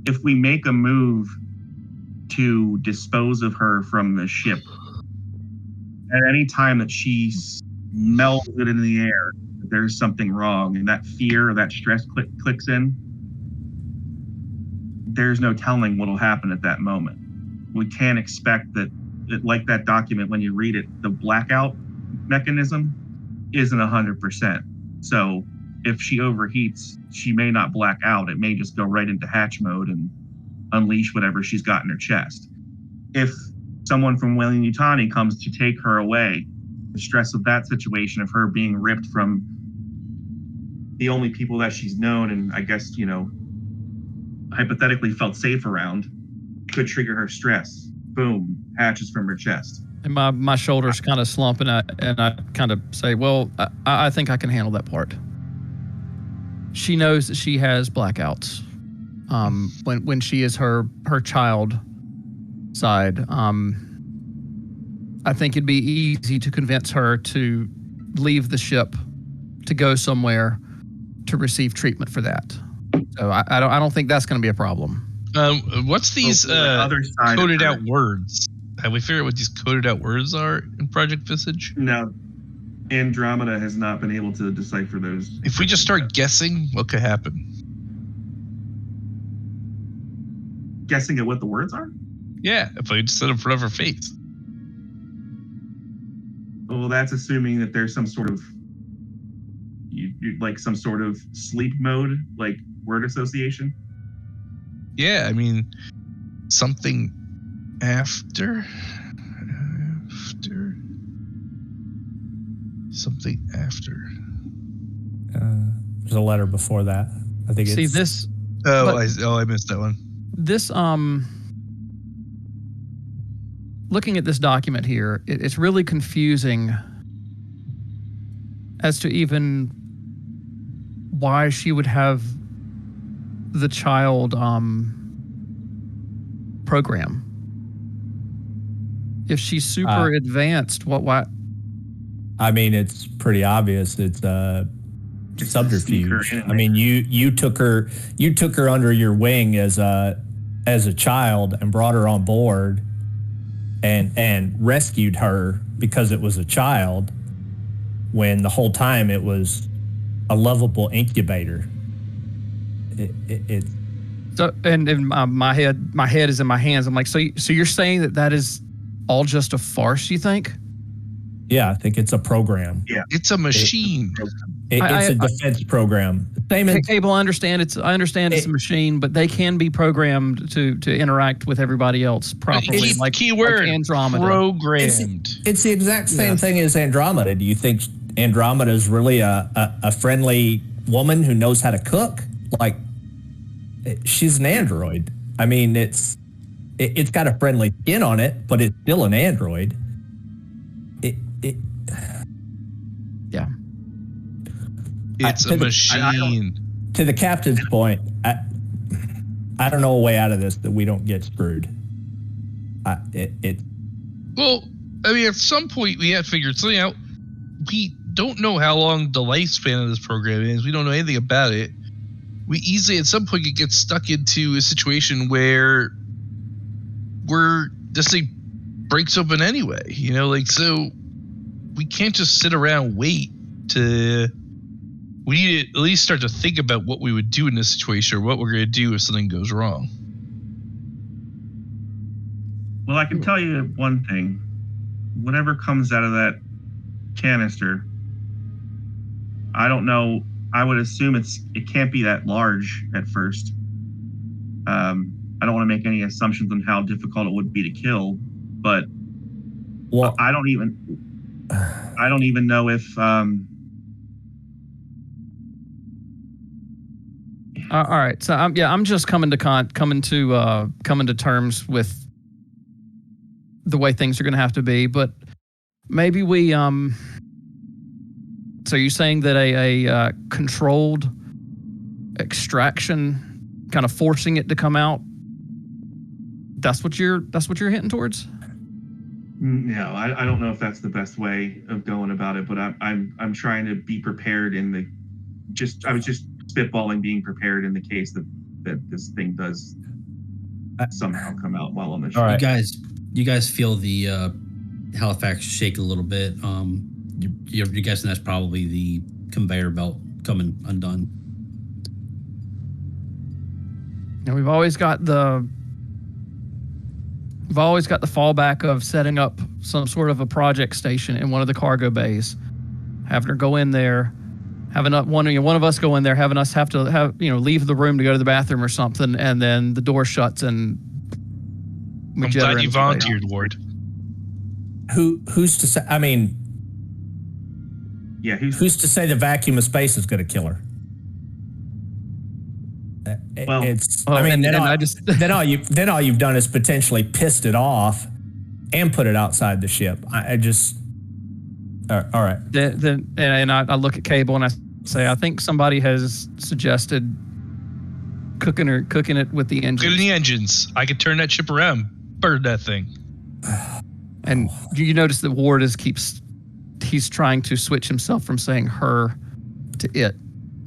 C: If we make a move to dispose of her from the ship, at any time that she smells it in the air, there's something wrong, and that fear, that stress clicks in, there's no telling what'll happen at that moment. We can't expect that, like that document, when you read it, the blackout mechanism isn't 100%. So if she overheats, she may not black out. It may just go right into hatch mode and unleash whatever she's got in her chest. If someone from Weyland-Yutani comes to take her away, the stress of that situation, of her being ripped from the only people that she's known and I guess, hypothetically felt safe around, could trigger her stress. Boom, hatches from her chest.
B: And my shoulders kind of slump, and I kind of say, well, I think I can handle that part. She knows that she has blackouts. When she is her child side, I think it'd be easy to convince her to leave the ship, to go somewhere, to receive treatment for that. So I don't think that's going to be a problem.
E: What's these coded out words? Have we figured out what these coded out words are in Project Visage?
C: No. Andromeda has not been able to decipher those.
E: If we just start guessing, what could happen?
C: Guessing at what the words are?
E: Yeah, if I just set them in front of her face.
C: Well, that's assuming that there's some sort of like some sort of sleep mode, like word association.
E: Yeah, I mean, something after something after.
D: There's a letter before that. I think
B: See
D: it's...
B: this.
E: I missed that one.
B: This looking at this document here, it's really confusing as to even why she would have the child program. If she's super advanced, why?
D: I mean, it's pretty obvious. It's subterfuge. I mean, you took her under your wing as a child and brought her on board and rescued her because it was a child, when the whole time it was a lovable incubator.
B: So, and my head is in my hands. I'm like, so you're saying that is all just a farce, you think?
D: Yeah, I think it's a program.
C: Yeah,
E: it's a machine.
D: It's a defense program. Same in
B: Cable, I understand it's a machine, but they can be programmed to interact with everybody else properly.
E: Keyword,
B: Andromeda.
E: programmed.
D: It's the exact same thing as Andromeda. Do you think Andromeda is really a friendly woman who knows how to cook? Like, she's an android. I mean, it's got a friendly skin on it, but it's still an android.
B: Yeah.
E: It's a machine.
D: To the captain's point, I don't know a way out of this that we don't get screwed.
E: Well, I mean, at some point we have to figure something out. We don't know how long the lifespan of this program is. We don't know anything about it. We easily, at some point, could get stuck into a situation where this thing breaks open anyway. You know, like, so we can't just sit around and wait to. We need to at least start to think about what we would do in this situation, or what we're going to do if something goes wrong.
C: Well, I can tell you one thing. Whatever comes out of that canister, I don't know. I would assume it can't be that large at first. I don't want to make any assumptions on how difficult it would be to kill, but
D: well,
C: I don't even know if.
B: All right, so I'm just coming to terms with the way things are going to have to be, but maybe we So you're saying that a controlled extraction, kind of forcing it to come out, that's what you're hinting towards?
C: No, I don't know if that's the best way of going about it, but I'm trying to be prepared I was just spitballing being prepared in the case that this thing does somehow come out while on the show.
D: All right.
A: You guys feel the Halifax shake a little bit. You're guessing that's probably the conveyor belt coming undone.
B: And we've always got the fallback of setting up some sort of a project station in one of the cargo bays, having her go in there, having one of us go in there, having us have to leave the room to go to the bathroom or something, and then the door shuts and we
E: I'm
B: jetter
E: glad you
B: into
E: volunteered, Ward.
D: Who's to say? I mean,
C: yeah,
D: who's to say the vacuum of space is going to kill her?
C: Well,
D: then all you've done is potentially pissed it off and put it outside the ship. All right.
B: Then I look at Cable and I say, I think somebody has suggested cooking it with the engines.
E: Good in the engines. I could turn that ship around, burn that thing.
B: And you notice that Ward he's trying to switch himself from saying her to it.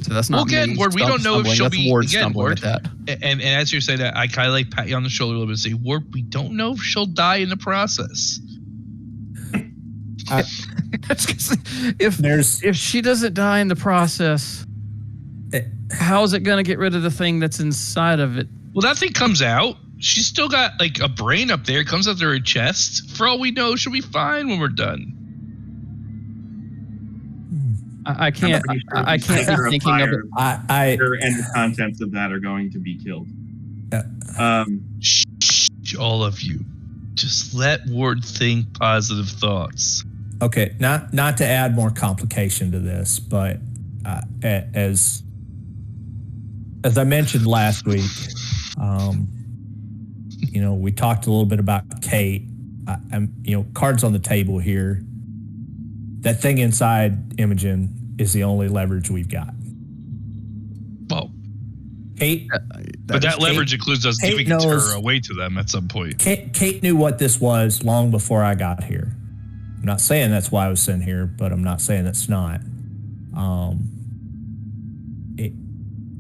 B: So that's not
E: again, Ward, we don't know if she'll be
B: Ward
E: again, Ward.
B: At that.
E: And as you're saying that, I kind of like pat you on the shoulder a little bit and say, Ward, we don't know if she'll die in the process.
B: If she doesn't die in the process, how is it going to get rid of the thing that's inside of it?
E: Well, that thing comes out. She's still got like a brain up there. It comes out through her chest. For all we know, she'll be fine when we're done.
B: I can't be thinking of it.
C: And the contents of that are going to be killed.
E: Shh, all of you, just let Ward think positive thoughts.
D: Okay, not to add more complication to this, but as I mentioned last week, we talked a little bit about Kate. Cards on the table here. That thing inside Imogen is the only leverage we've got.
E: Well,
D: Kate,
E: but that leverage includes us giving her away to them at some point.
D: Kate knew what this was long before I got here. I'm not saying that's why I was sent here, but I'm not saying it's not.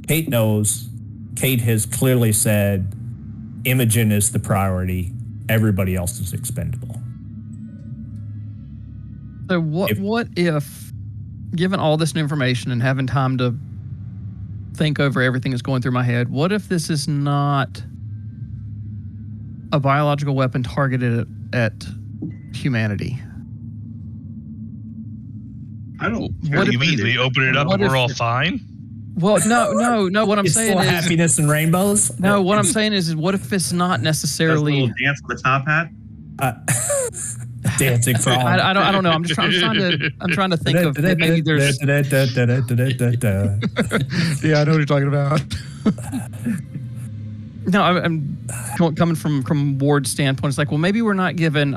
D: Kate knows. Kate has clearly said Imogen is the priority. Everybody else is expendable.
B: So what if, given all this information and having time to think over everything that's going through my head, what if this is not a biological weapon targeted at humanity?
C: I don't.
F: What do you mean? We open it up and we're all fine?
B: Well, no. What I'm
D: It's
B: saying
D: full of
B: is
D: happiness and rainbows.
B: no. What I'm saying is what if it's not
C: Does a
B: necessarily?
C: little dance with the top hat.
D: Dancing frog.
B: I don't know. I'm trying to think of maybe there's. Yeah, I know what you're talking about. No, I'm coming from Ward's standpoint. It's like, well, maybe we're not giving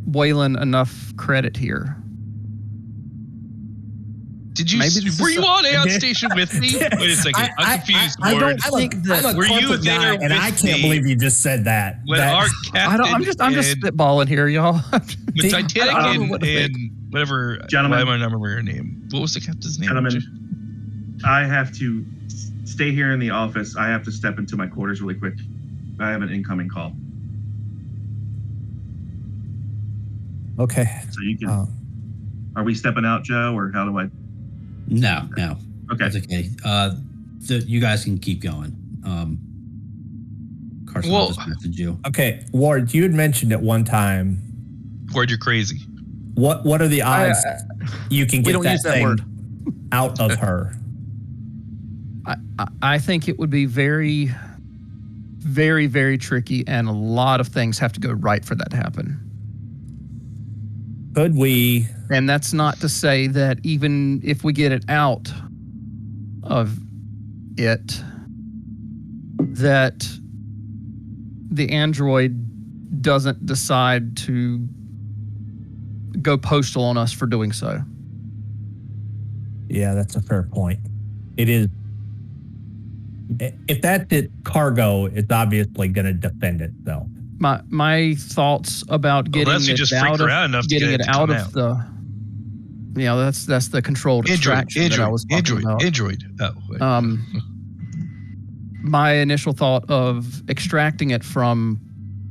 B: Weyland enough credit here.
F: Did you?
B: Maybe
F: Were you on Aeon Station with me? Wait a second. I'm confused.
D: I
F: Ward.
D: don't think that.
F: Were you there
D: and I
F: with
D: can't
F: me
D: believe you just said that.
F: when our captain?
B: I'm just spitballing here, y'all.
F: With Titanic
B: I don't know what to
F: and whatever.
C: Gentlemen.
F: Why am I not remember your name? What was the captain's name?
C: Gentlemen, I have to stay here in the office. I have to step into my quarters really quick. I have an incoming call.
D: Okay.
C: So you can. Are we stepping out, Joe, or how do I?
A: No.
C: Okay.
A: That's okay. You guys can keep going. Carson,
F: Well-
A: I'll just message you.
D: Okay, Ward, you had mentioned at one time.
F: Ward, you're crazy.
D: What are the odds you can
B: we
D: get
B: don't
D: that
B: use that
D: thing
B: word.
D: out of her?
B: I think it would be very, very, very tricky, and a lot of things have to go right for that to happen.
D: Could we?
B: And that's not to say that even if we get it out of it, that the android doesn't decide to go postal on us for doing so.
D: Yeah, that's a fair point. It is. If that's its cargo, it's obviously going to defend itself.
B: My thoughts about getting
F: Unless you
B: it
F: just freak
B: out
F: her
B: of
F: out enough to
B: getting
F: get
B: it
F: it to
B: out
F: come
B: of
F: out.
B: the, that's the controlled extraction that I was talking about.
F: Android. Oh, wait.
B: My initial thought of extracting it from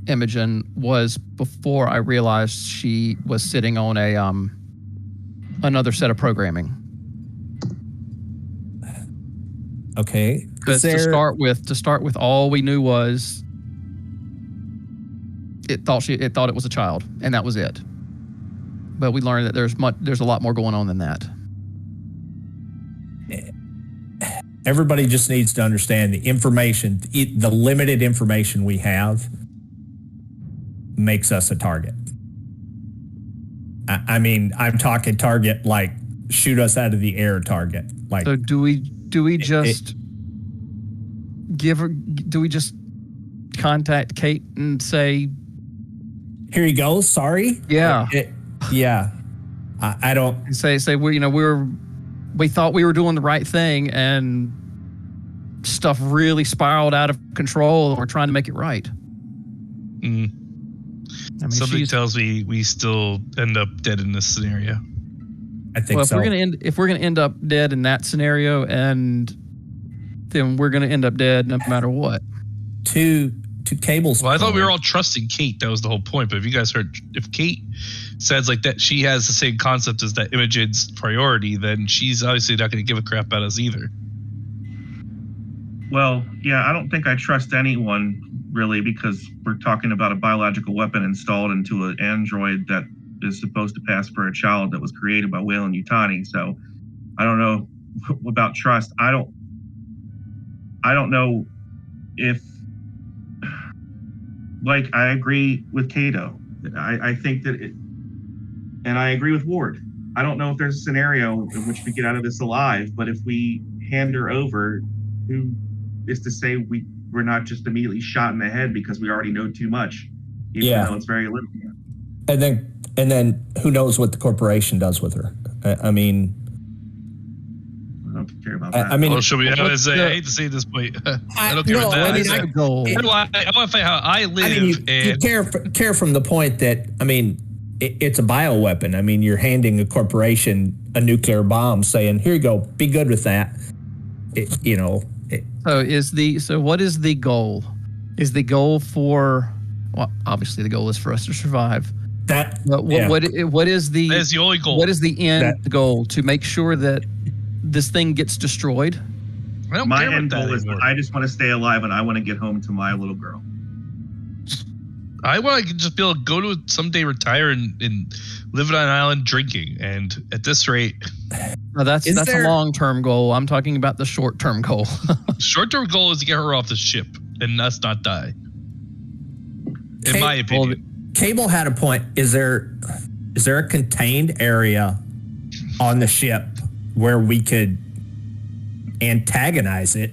B: Imogen was before I realized she was sitting on a another set of programming.
D: Okay.
B: Because to start with, all we knew was it thought it was a child, and that was it. But we learned that there's a lot more going on than that.
D: Everybody just needs to understand the information, the limited information we have makes us a target. I mean, I'm talking target like shoot us out of the air target. Like,
B: So do we just contact Kate and say,
D: here you go. Sorry.
B: yeah,
D: Yeah. I don't.
B: say we thought we were doing the right thing, and stuff really spiraled out of control, and we're trying to make it right.
F: Mm.
B: I mean,
F: Something tells me we still end up dead in this scenario.
D: I think
B: well,
D: so.
B: if we're gonna end up dead in that scenario, and then we're gonna end up dead no matter what.
D: To Cable's.
F: Well, I thought we
D: point,
F: were all trusting Kate. That was the whole point. But if you guys heard, if Kate says like that, she has the same concept as that Imogen's priority, then she's obviously not going to give a crap about us either.
C: Well, yeah, I don't think I trust anyone really, because we're talking about a biological weapon installed into an android that is supposed to pass for a child that was created by Weyland-Yutani. So I don't know about trust. I don't know if, like, I agree with Cato. I think that and I agree with Ward. I don't know if there's a scenario in which we get out of this alive, but if we hand her over, who is to say we're not just immediately shot in the head because we already know too much, even though it's very limited.
D: And then who knows what the corporation does with her? I mean,
C: I don't care about that.
D: I mean,
F: Well, should we? I
B: what's the-
F: hate to say this, but I don't care
D: no,
F: about that.
D: I mean,
F: either. I want to find how I live.
D: I mean, you
F: and
D: care from the point that, I mean, it's a bioweapon. I mean, you're handing a corporation a nuclear bomb, saying, "Here you go, be good with that."
B: So what is the goal? Is the goal well, obviously the goal is for us to survive.
D: That.
B: But
D: Yeah.
B: what is the
F: that is the only goal.
B: what is the end goal? To make sure that this thing gets destroyed?
F: I don't
C: My
F: care
C: end
F: about
C: goal
F: that
C: is that
F: anymore.
C: I just want to stay alive and I want to get home to my little girl.
F: I want to just be able to go to someday retire and live on an island drinking. And at this rate,
B: No, that's a long-term goal. I'm talking about the short-term goal.
F: short-term goal is to get her off the ship and us not die. In my opinion.
D: Cable had a point. Is there a contained area on the ship where we could antagonize it?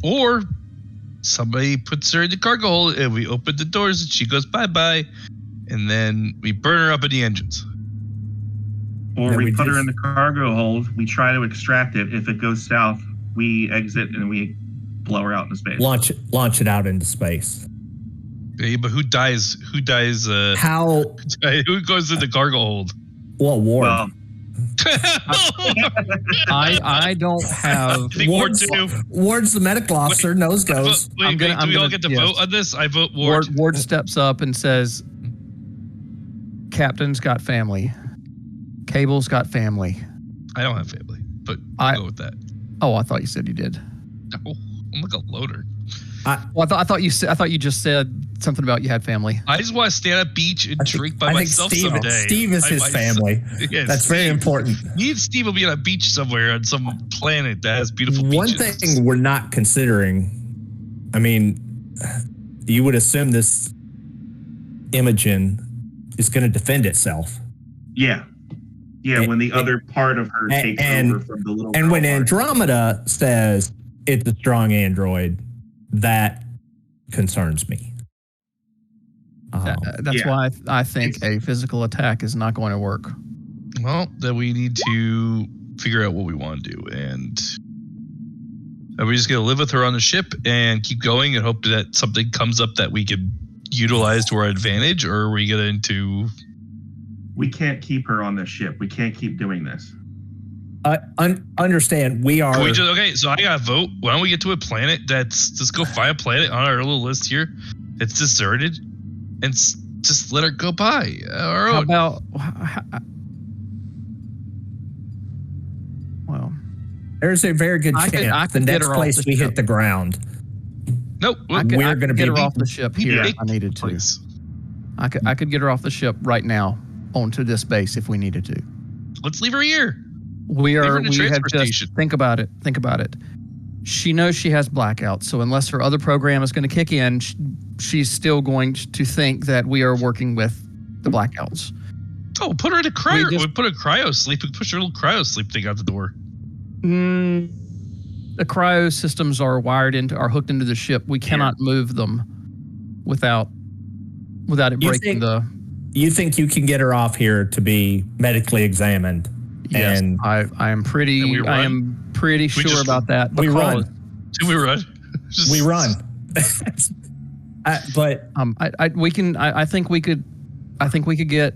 F: Or somebody puts her in the cargo hold and we open the doors and she goes bye-bye, and then we burn her up in the engines.
C: Or we put her in the cargo hold, we try to extract it. If it goes south, we exit and we blow her out into space.
D: Launch it out into space.
F: Yeah, but who dies? Who goes in the cargo hold?
D: Well, Ward.
C: Well,
B: I don't have.
F: I think Ward too.
D: Ward's the medical officer. Nose goes.
F: Do we all get to vote on this? I vote Ward.
B: Ward steps up and says, "Captain's got family. Cable's got family."
F: I don't have family, but I'll go with that.
B: Oh, I thought you said you did.
F: No, I'm like a loader.
B: I thought you just said something about you had family.
F: I just want to stay on a beach and drink by myself someday.
D: Steve is his family.
F: Yeah,
D: that's very important.
F: Me and Steve will be on a beach somewhere on some planet that has beautiful
D: One
F: beaches.
D: thing we're not considering, I mean, you would assume this Imogen is going to defend itself.
C: yeah. Yeah, when the other part of her takes over from the little
D: And when
C: girl part.
D: Andromeda says it's a strong android, that concerns me.
B: That's why I think a physical attack is not going to work.
F: Well, then we need to figure out what we want to do. And are we just going to live with her on the ship and keep going and hope that something comes up that we can utilize to our advantage? Or are we going to...
C: We can't keep her on this ship. We can't keep doing this.
D: Understand, we are...
F: Okay, so I got to vote. Why don't we get to a planet let's go find a planet on our little list here that's deserted and just let her go by.
B: How about... Well...
D: There's a very good chance the next place we hit the ground.
F: Nope.
B: We're going to get her off the ship here if I needed to.
F: Please.
B: I could get her off the ship right now onto this base if we needed to.
F: Let's leave her here.
B: We have just think about it. She knows she has blackouts, so unless her other program is going to kick in, she's still going to think that we are working with the blackouts.
F: Oh, put her in a cryo. We put a cryo sleep. We push her little cryo sleep thing out the door.
B: The cryo systems are hooked into the ship. We cannot move them without it breaking the.
D: You think you can get her off here to be medically examined?
B: Yes,
D: and
B: I am pretty sure about that.
D: We run.
F: Do we run?
D: We run. But
B: I think we could get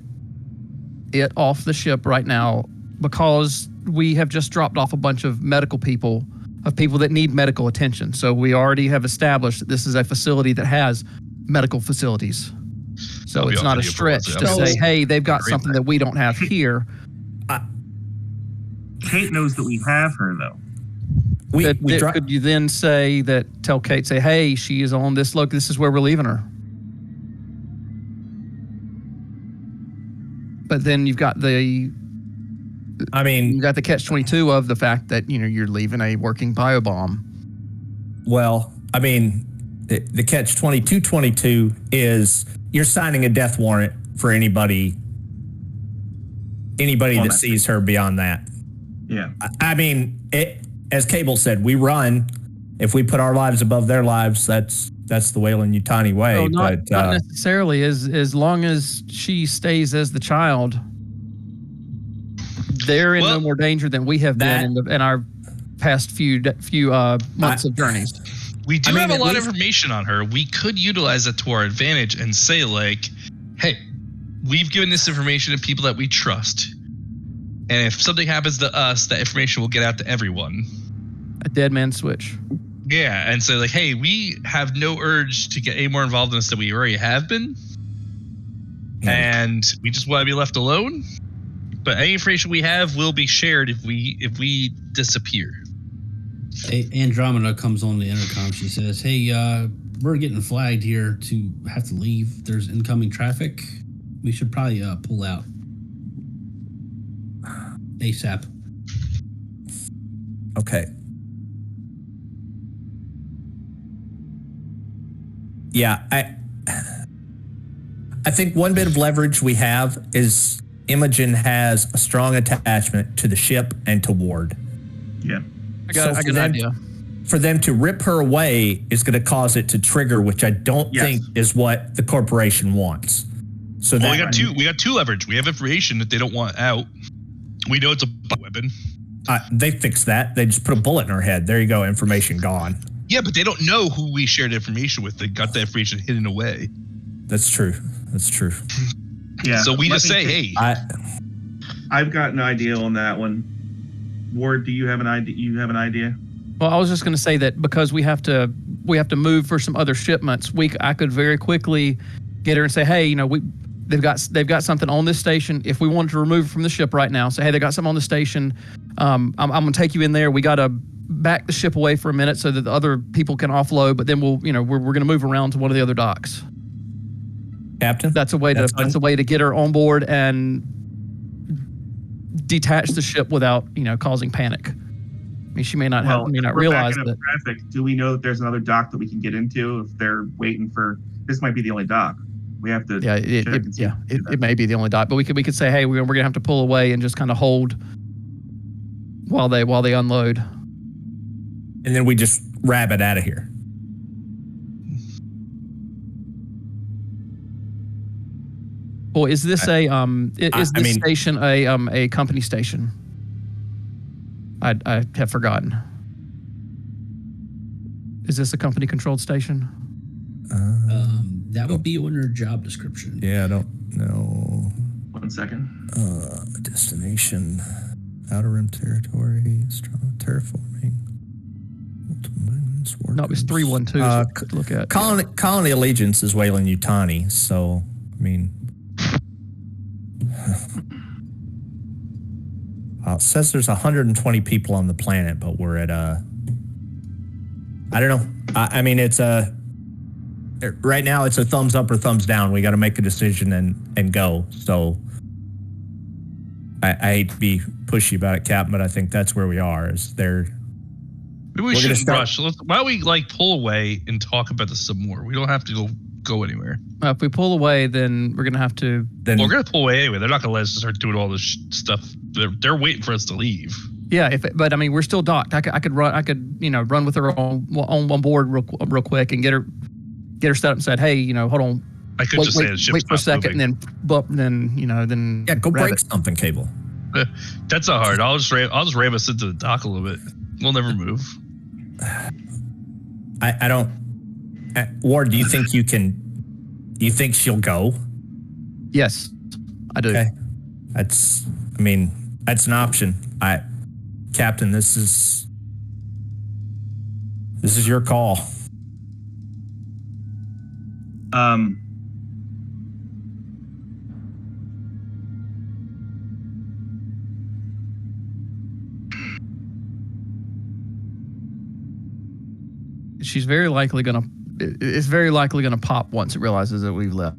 B: it off the ship right now because we have just dropped off a bunch of people that need medical attention. So we already have established that this is a facility that has medical facilities. So it's not a stretch to say, hey, they've got something that we don't have here.
C: Kate knows that we have her, though.
B: Could you then tell Kate, say, hey, she is on this, look, this is where we're leaving her. But then you've got the catch-22 of the fact that, you're leaving a working biobomb.
D: Well, I mean, the catch-22 is you're signing a death warrant for anybody that sees her beyond that.
C: Yeah.
D: I mean, as Cable said, we run. If we put our lives above their lives, that's the Weyland-Yutani way.
B: No, not necessarily. As long as she stays as the child, they're in no more danger than we have been in our past few months of journeys.
F: We do have a lot of information on her. We could utilize it to our advantage and say, like, hey, we've given this information to people that we trust. And if something happens to us, that information will get out to everyone.
B: A dead man switch.
F: Yeah, and so like, hey, we have no urge to get any more involved in this than we already have been. Yeah. And we just want to be left alone. But any information we have will be shared if we disappear.
A: Andromeda comes on the intercom. She says, "Hey, we're getting flagged here to have to leave. There's incoming traffic. We should probably pull out ASAP."
D: Okay. Yeah, I think one bit of leverage we have is Imogen has a strong attachment to the ship and to Ward.
C: Yeah.
B: I got an idea.
D: For them to rip her away is going to cause it to trigger, which I don't think is what the corporation wants. So
F: we got two leverage. We have information that they don't want out. We know it's a weapon.
D: They fixed that. They just put a bullet in her head. There you go. Information gone.
F: Yeah, but they don't know who we shared information with. They got the information hidden away.
D: That's true.
C: Yeah.
F: So we just say, hey.
C: I've got an idea on that one. Ward, do you have an idea?
B: Well, I was just going to say that because we have to move for some other shipments. I could very quickly get her and say, hey, they've got something on this station. If we wanted to remove it from the ship right now, say, hey, they got something on the station. I'm going to take you in there. We got to back the ship away for a minute so that the other people can offload. But then we're going to move around to one of the other docks.
D: Captain,
B: that's a way to get her on board and detach the ship without causing panic. I mean, she may not realize that.
C: Traffic, do we know that there's another dock that we can get into if they're waiting for? This might be the only dock. We have to.
B: Yeah, it may be the only dock, but we could say, hey, we're gonna have to pull away and just kind of hold while they unload,
D: and then we just rabbit out of here.
B: Well, is this station a company station? I have forgotten. Is this a company controlled station?
A: That would be on your job description.
D: Yeah, I don't know.
C: 1 second.
D: Destination, outer rim territory, strong terraforming.
B: No, it was 312. Look at
D: Colony Allegiance is Weyland-Yutani, so I mean. It says there's 120 people on the planet, but we're at I don't know. I mean, it's right now it's a thumbs up or thumbs down. We got to make a decision and go. So I hate to be pushy about it, Captain, but I think that's where we are. Maybe
F: we shouldn't rush. Why don't we pull away and talk about this some more? We don't have to go anywhere.
B: If we pull away, then we're gonna have to.
F: We're gonna pull away anyway. They're not gonna let us start doing all this stuff. They're waiting for us to leave.
B: Yeah, but I mean, we're still docked. I could run with her on board real quick and get her set up and said, hey, hold on.
F: I could just say the ship's
B: wait for a second
F: moving.
B: and then
D: yeah, go break something, Cable.
F: That's not hard. I'll just ram us into the dock a little bit. We'll never move.
D: I don't. Ward, do you think you can? Do you think she'll go?
B: Yes, I do.
D: Okay, that's an option. Captain, this is your call.
B: It's very likely gonna pop once it realizes that we've left.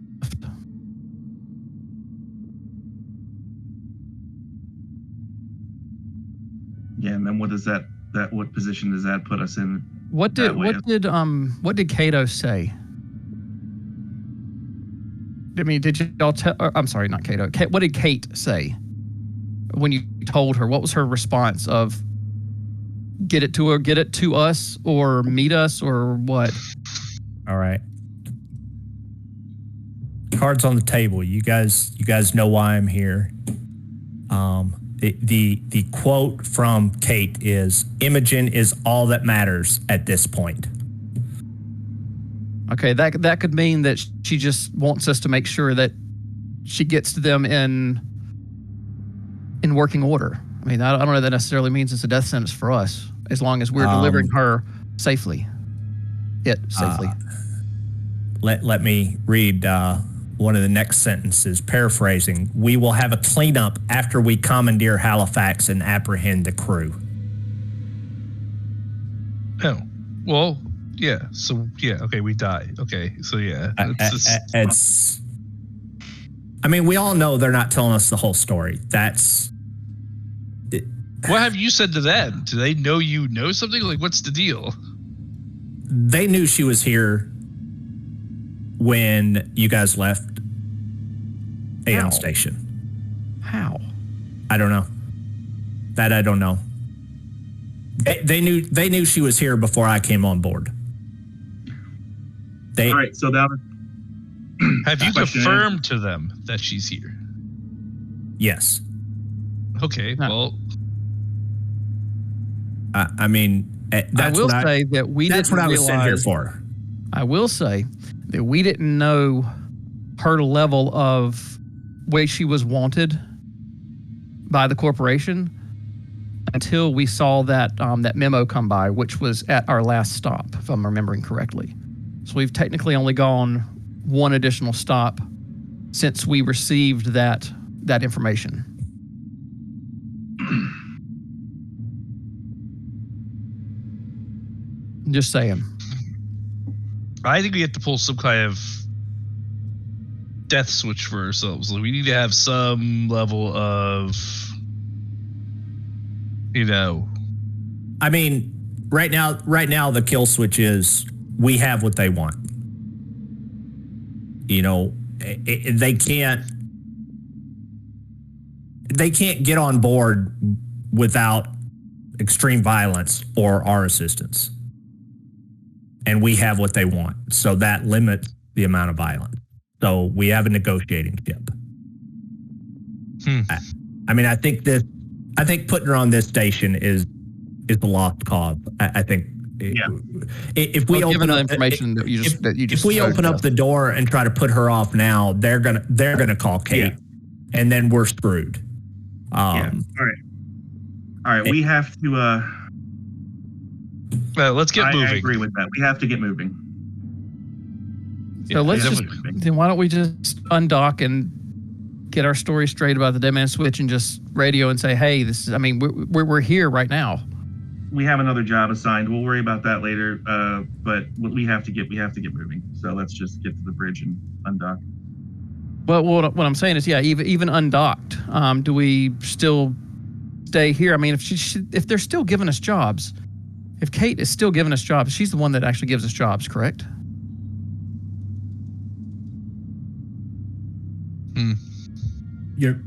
C: Yeah, and then what position does that put us in?
B: What did Cato say? I mean, did y'all tell? I'm sorry, not Cato. What did Kate say when you told her? What was her response of? Get it to us, or meet us, or what?
D: All right. Cards on the table. You guys know why I'm here. The quote from Kate is, "Imogen is all that matters at this point."
B: Okay, that could mean that she just wants us to make sure that she gets to them in working order. I mean, I don't know if that necessarily means it's a death sentence for us, as long as we're delivering her safely.
D: Let me read one of the next sentences, paraphrasing. "We will have a cleanup after we commandeer Halifax and apprehend the crew."
F: Well, yeah. So yeah. Okay, we die. Okay, so yeah.
D: It's. I mean, we all know they're not telling us the whole story. That's.
F: What have you said to them? Do they know you know something? Like, what's the deal?
D: They knew she was here when you guys left Aeon
B: How?
D: Station.
B: How?
D: I don't know. That I don't know. They knew she was here before I came on board.
C: All right, so now
F: Have you
C: Question
F: confirmed to them that she's here?
D: Yes.
F: Okay,
B: No.
F: well,
D: I mean, that's
B: I will
D: what
B: say that we
D: that's
B: didn't
D: what I was sent here
B: realize.
D: for.
B: I will say that we didn't know her level of way she was wanted by the corporation until we saw that that memo come by, which was at our last stop, if I'm remembering correctly. So we've technically only gone one additional stop since we received that information. Just saying.
F: I think we have to pull some kind of death switch for ourselves. Like, we need to have some level of,
D: I mean, right now, the kill switch is we have what they want. They can't get on board without extreme violence or our assistance. And we have what they want. So that limits the amount of violence. So we have a negotiating chip. I mean, I think putting her on this station is the lost cause. I think if we open
B: given the
D: up
B: information that you just
D: if we open up the door and try to put her off now, they're gonna call Kate, and then we're screwed.
C: All right. We have to.
F: let's get moving.
C: I agree with that. We have to get moving.
B: So let's just,
C: definitely.
B: then why don't we just undock and get our story straight about the Dead Man Switch and just radio and say, hey, this is, I mean, we're here right now.
C: We have another job assigned. We'll worry about that later. But we have to get moving. So let's just get to the bridge and undock.
B: Well, what I'm saying is, even undocked, do we still stay here? I mean, if they're still giving us jobs, if Kate is still giving us jobs, she's the one that actually gives us jobs, correct?
A: You're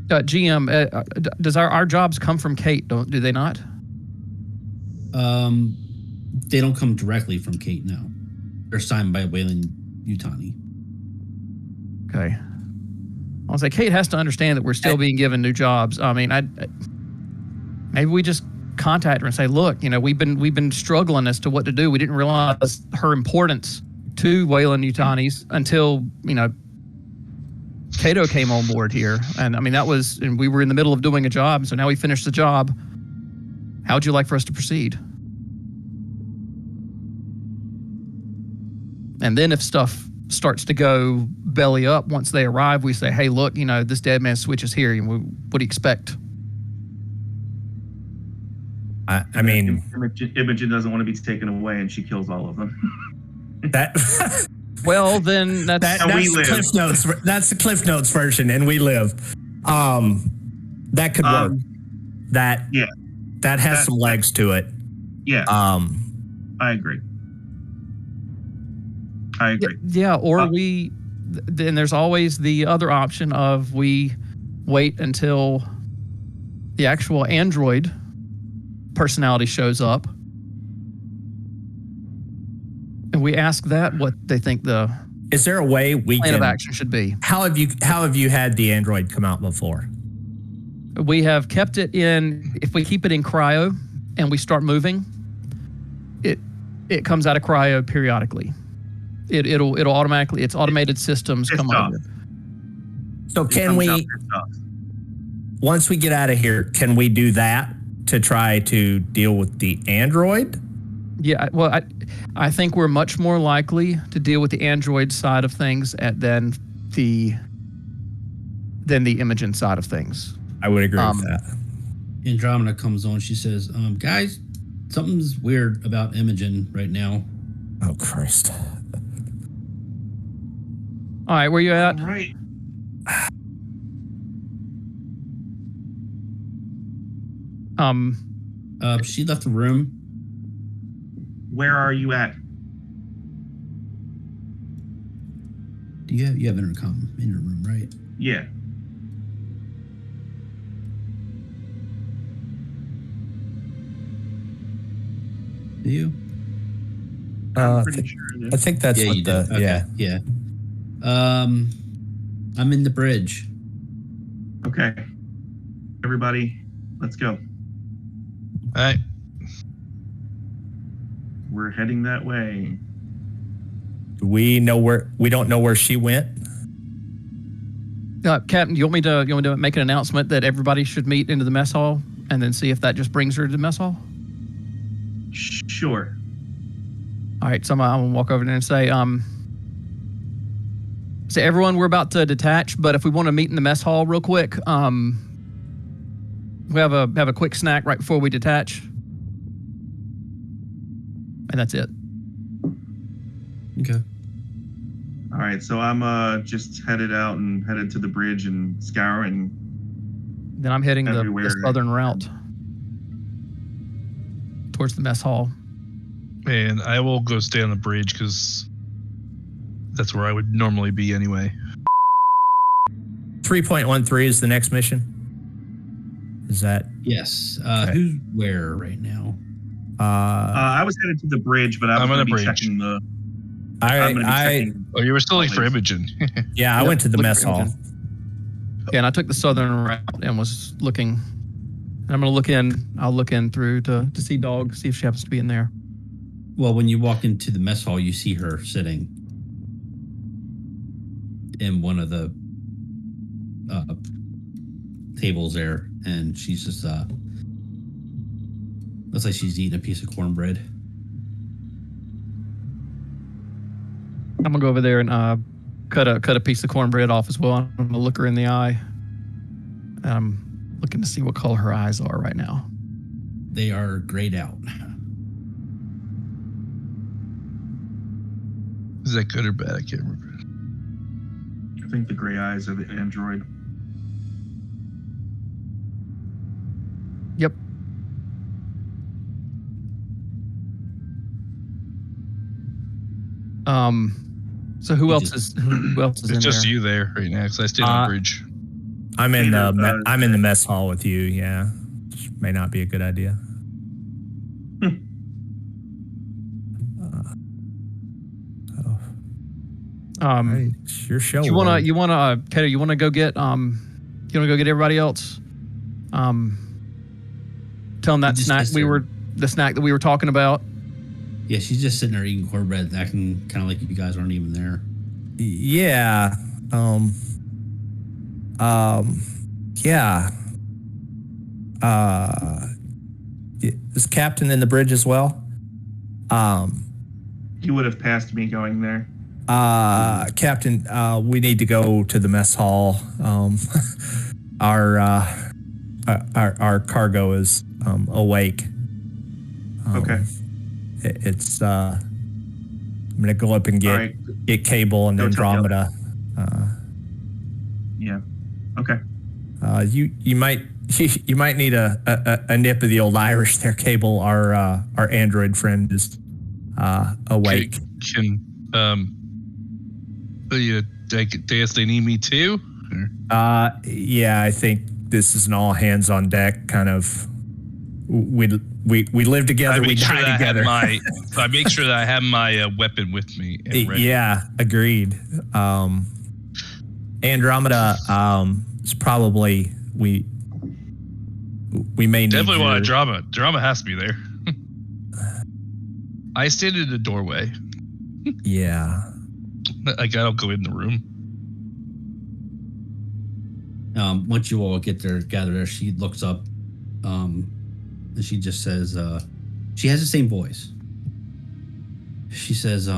B: GM, does our jobs come from Kate? Do they not?
A: they don't come directly from Kate, no. They're signed by Weyland-Yutani.
B: Okay. I'll say Kate has to understand that we're still being given new jobs. I mean, maybe we just contact her and say, look, we've been struggling as to what to do. We didn't realize her importance to Weyland-Yutani's until, Cato came on board here. And I mean, and we were in the middle of doing a job. So now we finished the job. How would you like for us to proceed? And then if stuff starts to go belly up once they arrive, we say, hey, look, this Dead Man Switch is here. What do you expect?
D: I mean,
C: Imogen doesn't want to be taken away, and she kills all of them.
D: that.
B: Well, then that's
C: we
D: the
C: live.
D: Cliff Notes. That's the Cliff Notes version, and we live. That could work. That has some legs to it.
C: Yeah. I agree.
B: Yeah, or then there's always the other option of we wait until the actual android personality shows up, and we ask that what they think the
D: Is there a way we
B: plan
D: can?
B: of action should be.
D: How have you had the android come out before?
B: We have kept it in. If we keep it in cryo and we start moving, it comes out of cryo periodically. It'll automatically. Its automated systems
C: Pissed
B: come
C: off.
B: over.
D: So can we, once we get out of here, can we do that to try to deal with the android?
B: Yeah, well, I think we're much more likely to deal with the android side of things than the Imogen side of things.
D: I would agree with that.
A: Andromeda comes on. She says, guys, Something's weird about Imogen right now.
D: Oh, Christ.
B: All right, where you at?
C: All right.
A: She left the room.
C: Where are you at?
A: You have intercom in your room, right?
C: Yeah.
A: Do you?
C: I'm pretty sure it
D: I
C: is.
D: think that's what
A: you do.
D: the
A: Okay,
D: yeah.
A: I'm in the bridge.
C: Okay. Everybody, let's go.
F: All right.
C: We're heading that way.
D: We don't know where she went.
B: Captain, you want me to make an announcement that everybody should meet into the mess hall, and then see if that just brings her to the mess hall?
C: Sure.
B: All right, so I'm gonna walk over there and say, everyone, we're about to detach, but if we want to meet in the mess hall real quick, we have a quick snack right before we detach, and that's it.
A: Okay.
C: All right, so I'm just headed to the bridge and scouring.
B: Then I'm heading the
C: Everywhere.
B: southern route towards the mess hall.
F: And I will go stay on the bridge because that's where I would normally be anyway.
D: 3.13 is the next mission. Is that?
A: Yes.
D: Okay.
A: Who's where right now?
C: I was headed to the bridge, but
F: I'm
C: I'm
F: on
C: going to
F: the
C: be
F: bridge.
C: checking the. I'm going to be checking.
F: Oh, you were still looking for
C: Always.
F: Imogen.
D: Yeah, I
B: Yep,
D: went to the
B: looking
D: mess
B: for
D: hall.
B: Imogen. Yeah, and I took the southern route and was looking. And I'm gonna look in. I'll look in through to see Dog, see if she happens to be in there.
A: Well, when you walk into the mess hall, you see her sitting in one of the tables there, and she's just looks like she's eating a piece of cornbread.
B: I'm gonna go over there and cut a piece of cornbread off as well. I'm gonna look her in the eye. I'm looking to see what color her eyes are right now.
A: They are grayed out.
F: Is that good or bad? I can't remember.
C: I think the gray eyes are the android.
B: Yep. So who else is in
F: It's just
B: there?
F: you there right now because I stayed on the bridge.
D: I'm in
C: Either,
D: I'm in the mess hall with you. Yeah, which may not be a good idea. Hey, it's your show.
B: You wanna Kato, you wanna go get everybody else? Tell them that
A: just
B: snack
A: sits there.
B: the snack that we were talking about.
A: Yeah, she's just sitting there eating cornbread, acting kind of like you guys aren't even there.
D: Yeah. Yeah. Is Captain in the bridge as well?
C: You would have passed me going there.
D: Captain, we need to go to the mess hall. Our cargo is awake.
C: Okay.
D: It's I'm gonna go up and
C: All
D: get
C: right.
D: Cable and
C: Go tell
D: Andromeda.
C: Yeah. Okay.
D: You might need a nip of the old Irish there, Cable. Our android friend is awake.
F: Can I guess they need me too?
D: Yeah, I think this is an all hands on deck kind of. We live together, we die together.
F: I make sure that I have my weapon with me. And ready.
D: Yeah, agreed. Andromeda is probably we may need
F: Definitely want a
D: your-
F: drama. Drama has to be there. I stand in the doorway.
D: Yeah.
F: I gotta go in the room.
A: Once you all get there, gather there, she looks up, and she just says, she has the same voice. She says,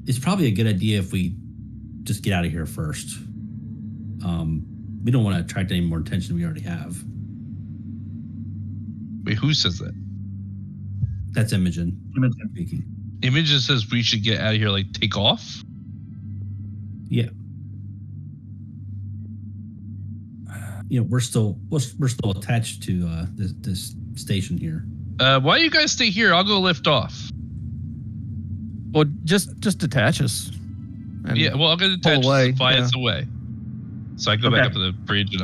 A: it's probably a good idea if we just get out of here first. We don't want to attract any more attention than we already have.
F: Wait, who says that?
A: That's Imogen
C: Imogen.
A: speaking.
F: Imogen says we should get out of here, like take off.
A: Yeah. We're still attached to this station here.
F: Why you guys stay here? I'll go lift off.
B: Well, just detach us. And
F: Yeah, well, I'll go detach us
B: away,
F: and fly
B: yeah.
F: us away. So I go back up to the bridge and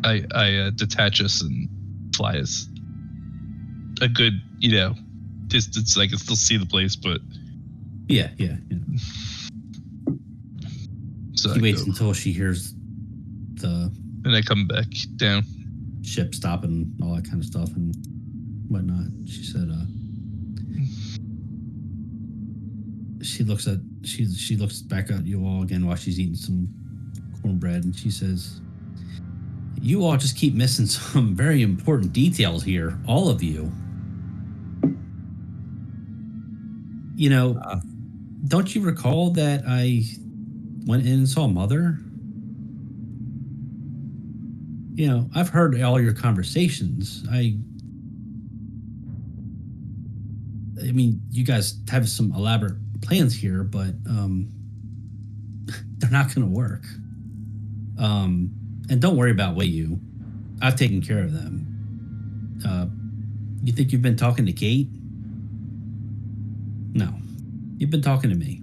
F: I detach us and fly us a good, distance so I can still see the place, but
A: Yeah.
F: so
A: She
F: I
A: waits
F: go,
A: until she hears the
F: and I come back down.
A: ship stopping and all that kind of stuff and whatnot. She said, she looks back at you all again while she's eating some cornbread, and she says, "You all just keep missing some very important details here, all of you. Don't you recall that I went in and saw Mother? I've heard all your conversations. I mean, you guys have some elaborate plans here, but they're not going to work. And don't worry about Wey-Yu. I've taken care of them. You think you've been talking to Kate? No. You've been talking to me.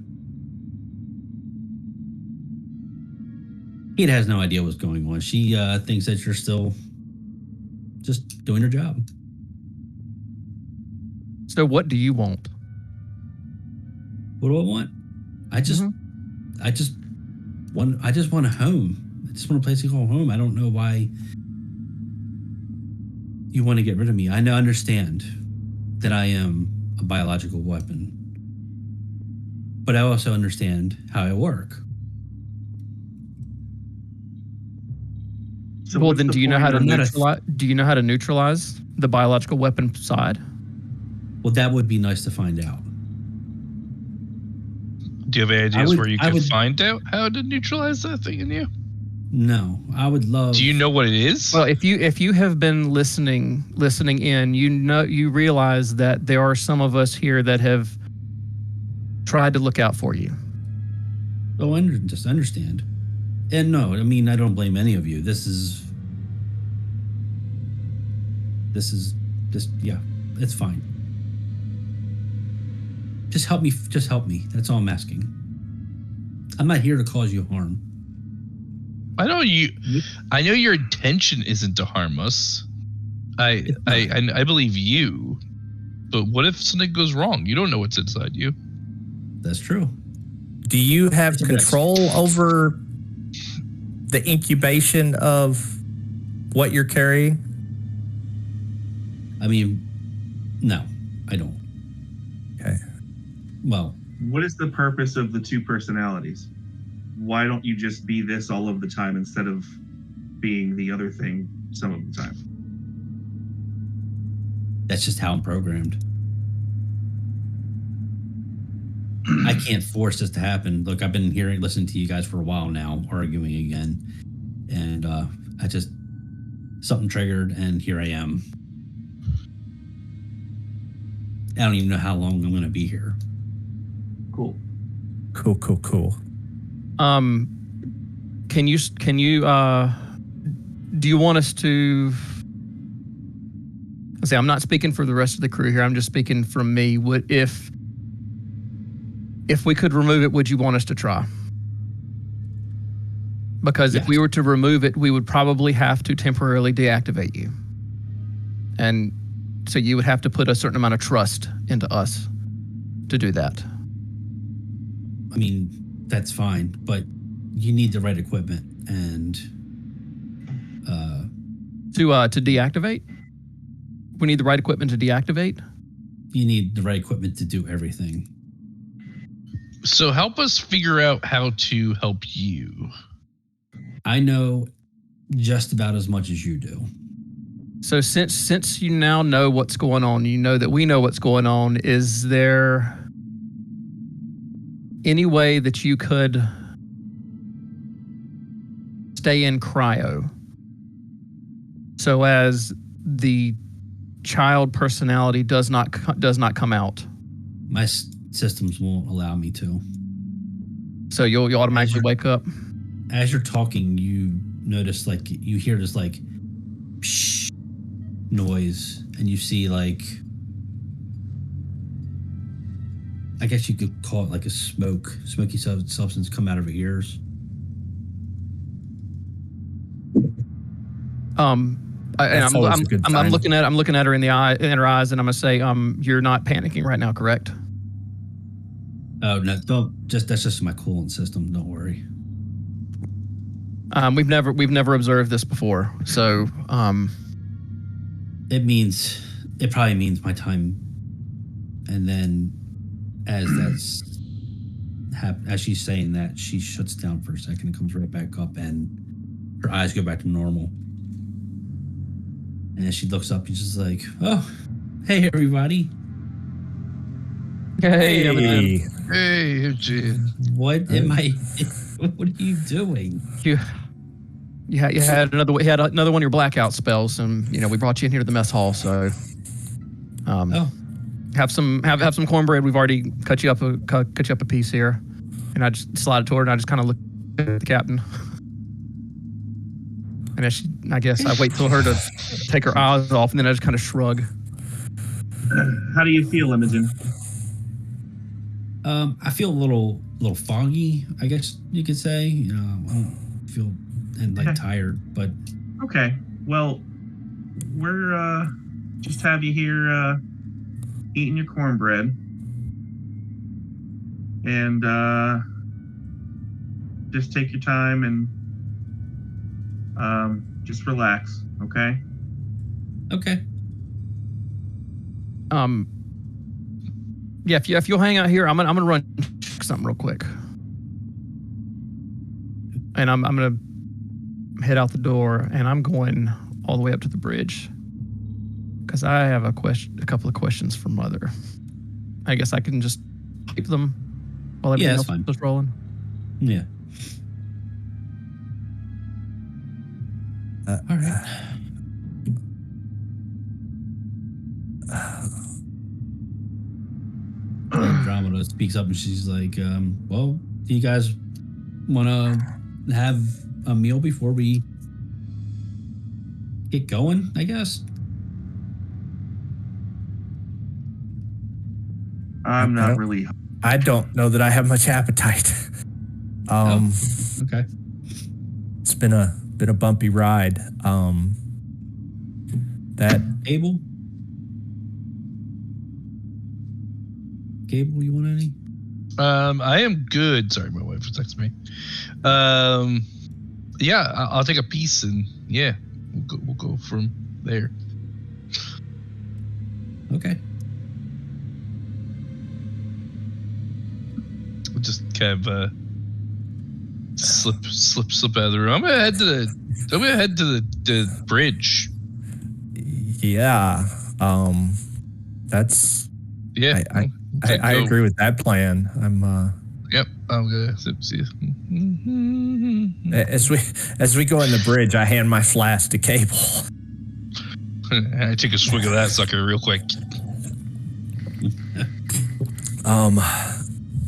A: Kate has no idea what's going on. She thinks that you're still just doing your job.
B: So what do you want?
A: What do I want? I just want a home. I just want a place to call home. I don't know why you want to get rid of me. I understand that I am a biological weapon, but I also understand how I work.
C: So
B: Well,
C: what's
B: then
C: the
B: do you know how to
C: point of-
B: neutralize? Do you know how to neutralize the biological weapon side?
A: Well, that would be nice to find out.
F: Do you have any ideas where you
A: I
F: can
A: would-
F: find out how to neutralize that thing in you?
A: No, I would love.
F: Do you know what it is?
B: Well, if you have been listening in, you realize that there are some of us here that have tried to look out for you.
A: Oh, just understand. And no, I mean, I don't blame any of you. This is yeah, it's fine. Just help me. Just help me. That's all I'm asking. I'm not here to cause you harm.
F: I know your intention isn't to harm us. I believe you. But what if something goes wrong? You don't know what's inside you.
A: That's true.
D: Do you have
A: It's a risk.
D: control over the incubation of what you're carrying?
A: I mean, no, I don't.
D: Okay.
A: Well,
C: What is the purpose of the two personalities? Why don't you just be this all of the time instead of being the other thing some of the time?
A: that's just how I'm programmed. I can't force this to happen. Look, I've been listening to you guys for a while now, arguing again, and something triggered, and here I am. I don't even know how long I'm going to be here.
C: Cool.
D: Cool.
B: Can you do you want us to say, I'm not speaking for the rest of the crew here, I'm just speaking from me. If we could remove it, would you want us to try? Because if we were to remove it, we would probably have to temporarily deactivate you. And so you would have to put a certain amount of trust into us to do that.
A: I mean, that's fine, but you need the right equipment and
B: To deactivate? We need the right equipment to deactivate?
A: you need the right equipment to do everything.
F: So help us figure out how to help you.
A: I know just about as much as you do.
B: So since you now know what's going on, you know that we know what's going on, is there any way that you could stay in cryo so as the child personality does not come out.
A: My systems won't allow me to.
B: So you'll automatically wake up.
A: As you're talking, you notice like you hear this like psh noise, and you see like, I guess you could call it like a smoky substance come out of her ears.
B: I'm looking at her in her eyes, and I'm gonna say, you're not panicking right now, correct?
A: Oh no, that's just my coolant system. Don't worry.
B: We've never observed this before, so
A: it probably means my time, and then as she's saying that, she shuts down for a second and comes right back up, and her eyes go back to normal. And as she looks up, she's just like, "Oh, hey everybody!
B: Hey,
F: Hey, Eugene.
A: What am I? What are you doing?"
B: You had another one of your blackout spells, and we brought you in here to the mess hall. So, have some cornbread. We've already cut you up a piece here, and I just slide it to her, and I just kind of look at the captain. And I guess I wait till her to take her eyes off, and then I just kind of shrug.
C: How do you feel, Imogen?
A: I feel a little foggy, I guess you could say. I don't feel tired, but
C: Okay. Well, we're just have you here eating your cornbread, and just take your time and just relax. Okay.
A: okay.
B: Yeah, if you'll hang out here, I'm gonna run check something real quick, and I'm gonna head out the door, and I'm going all the way up to the bridge because I have a couple of questions for Mother. I guess I can just keep them while everything else is rolling.
A: Yeah. All right. Andromeda speaks up and she's like, well, do you guys want to have a meal before we get going, I guess?
C: I'm not really.
D: I don't know that I have much appetite.
A: Okay.
D: It's been a bumpy ride.
A: Gable, you want any?
F: I am good. Sorry, my wife was texting me. Yeah, I'll take a piece, and yeah, we'll go from there.
A: Okay.
F: We'll just kind of slip out of the room. I'm gonna head to the bridge.
D: Yeah. That's.
F: Yeah.
D: I agree with that plan.
F: Yep. I'm gonna see.
D: As we go in the bridge, I hand my flask to Cable.
F: I take a swig of that sucker real quick.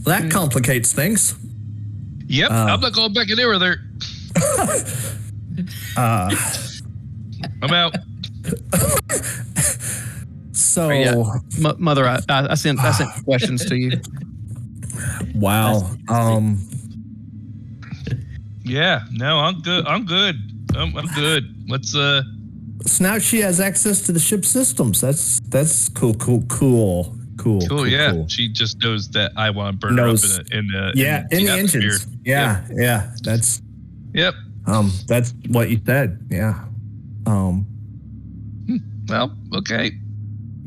D: That complicates things.
F: Yep. I'm not going back in there with her. I'm out.
D: So,
B: Mother, I sent questions to you.
D: Wow.
F: Yeah. No, I'm good. I'm good. Let's.
D: So now she has access to the ship systems. That's cool.
F: Cool. Yeah. Cool. She just knows that I want to burn her up in the
D: engines. Yeah. That's.
F: Yep.
D: That's what you said. Yeah.
F: Well, okay.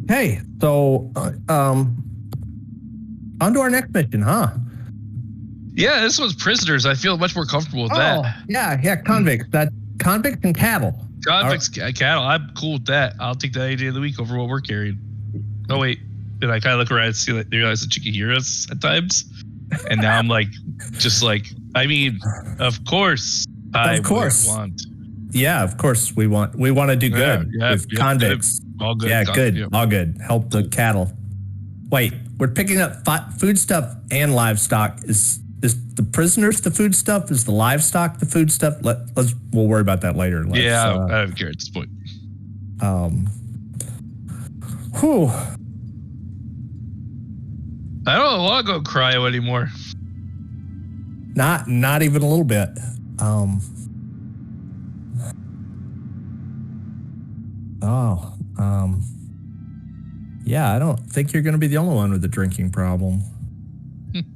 D: Hey, so on to our next mission, huh?
F: Yeah, this one's prisoners. I feel much more comfortable with that.
D: Yeah, convicts. That convicts and cattle.
F: Convicts, cattle. I'm cool with that. I'll take that any day of the week over what we're carrying. Oh wait, and I kind of look around and see that they realize that she can hear us at times, and now I'm like, just like, I mean, of course, I would want.
D: Yeah, of course we want to do good
F: Yeah,
D: with
F: yeah,
D: convicts.
F: all good.
D: Yeah, good.
F: Yeah.
D: All good. Help the cattle. Wait, we're picking up food stuff and livestock. Is the prisoners the food stuff? Is the livestock the food stuff? We'll worry about that later.
F: I don't care at this point.
D: Whew.
F: I don't want to go cryo anymore.
D: Not even a little bit. Yeah, I don't think you're going to be the only one with a drinking problem.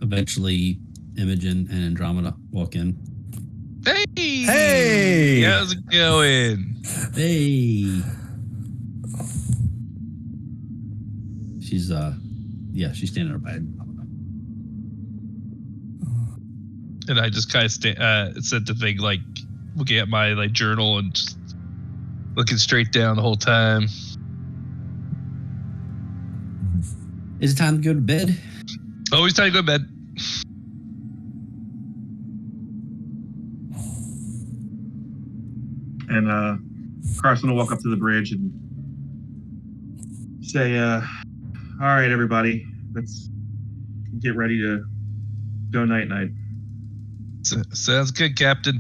A: Eventually, Imogen and Andromeda walk in.
F: Hey, how's it going?
A: Hey. She's she's standing there by Andromeda.
C: And I just kind of said the thing, like looking at my like journal and just looking straight down the whole time.
A: Is it time to go to bed?
C: Always time to go to bed.
G: And Carson will walk up to the bridge and say, all right, everybody, let's get ready to go night-night.
C: Sounds good, Captain.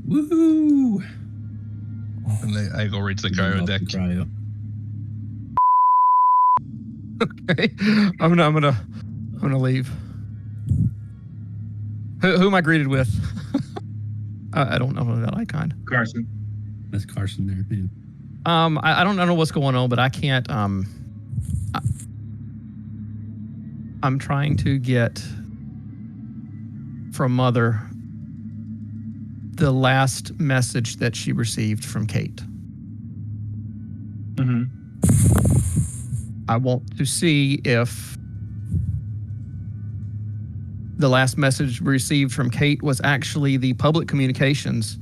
A: Woohoo!
C: And I go right to the cryo deck.
B: Okay, I'm gonna leave. Who am I greeted with? I don't know that icon.
G: Carson.
A: That's Carson there. Yeah.
B: I don't know what's going on, but I can't. I'm trying to get from Mother the last message that she received from Kate.
G: Mm-hmm.
B: I want to see if the last message received from Kate was actually the public communications,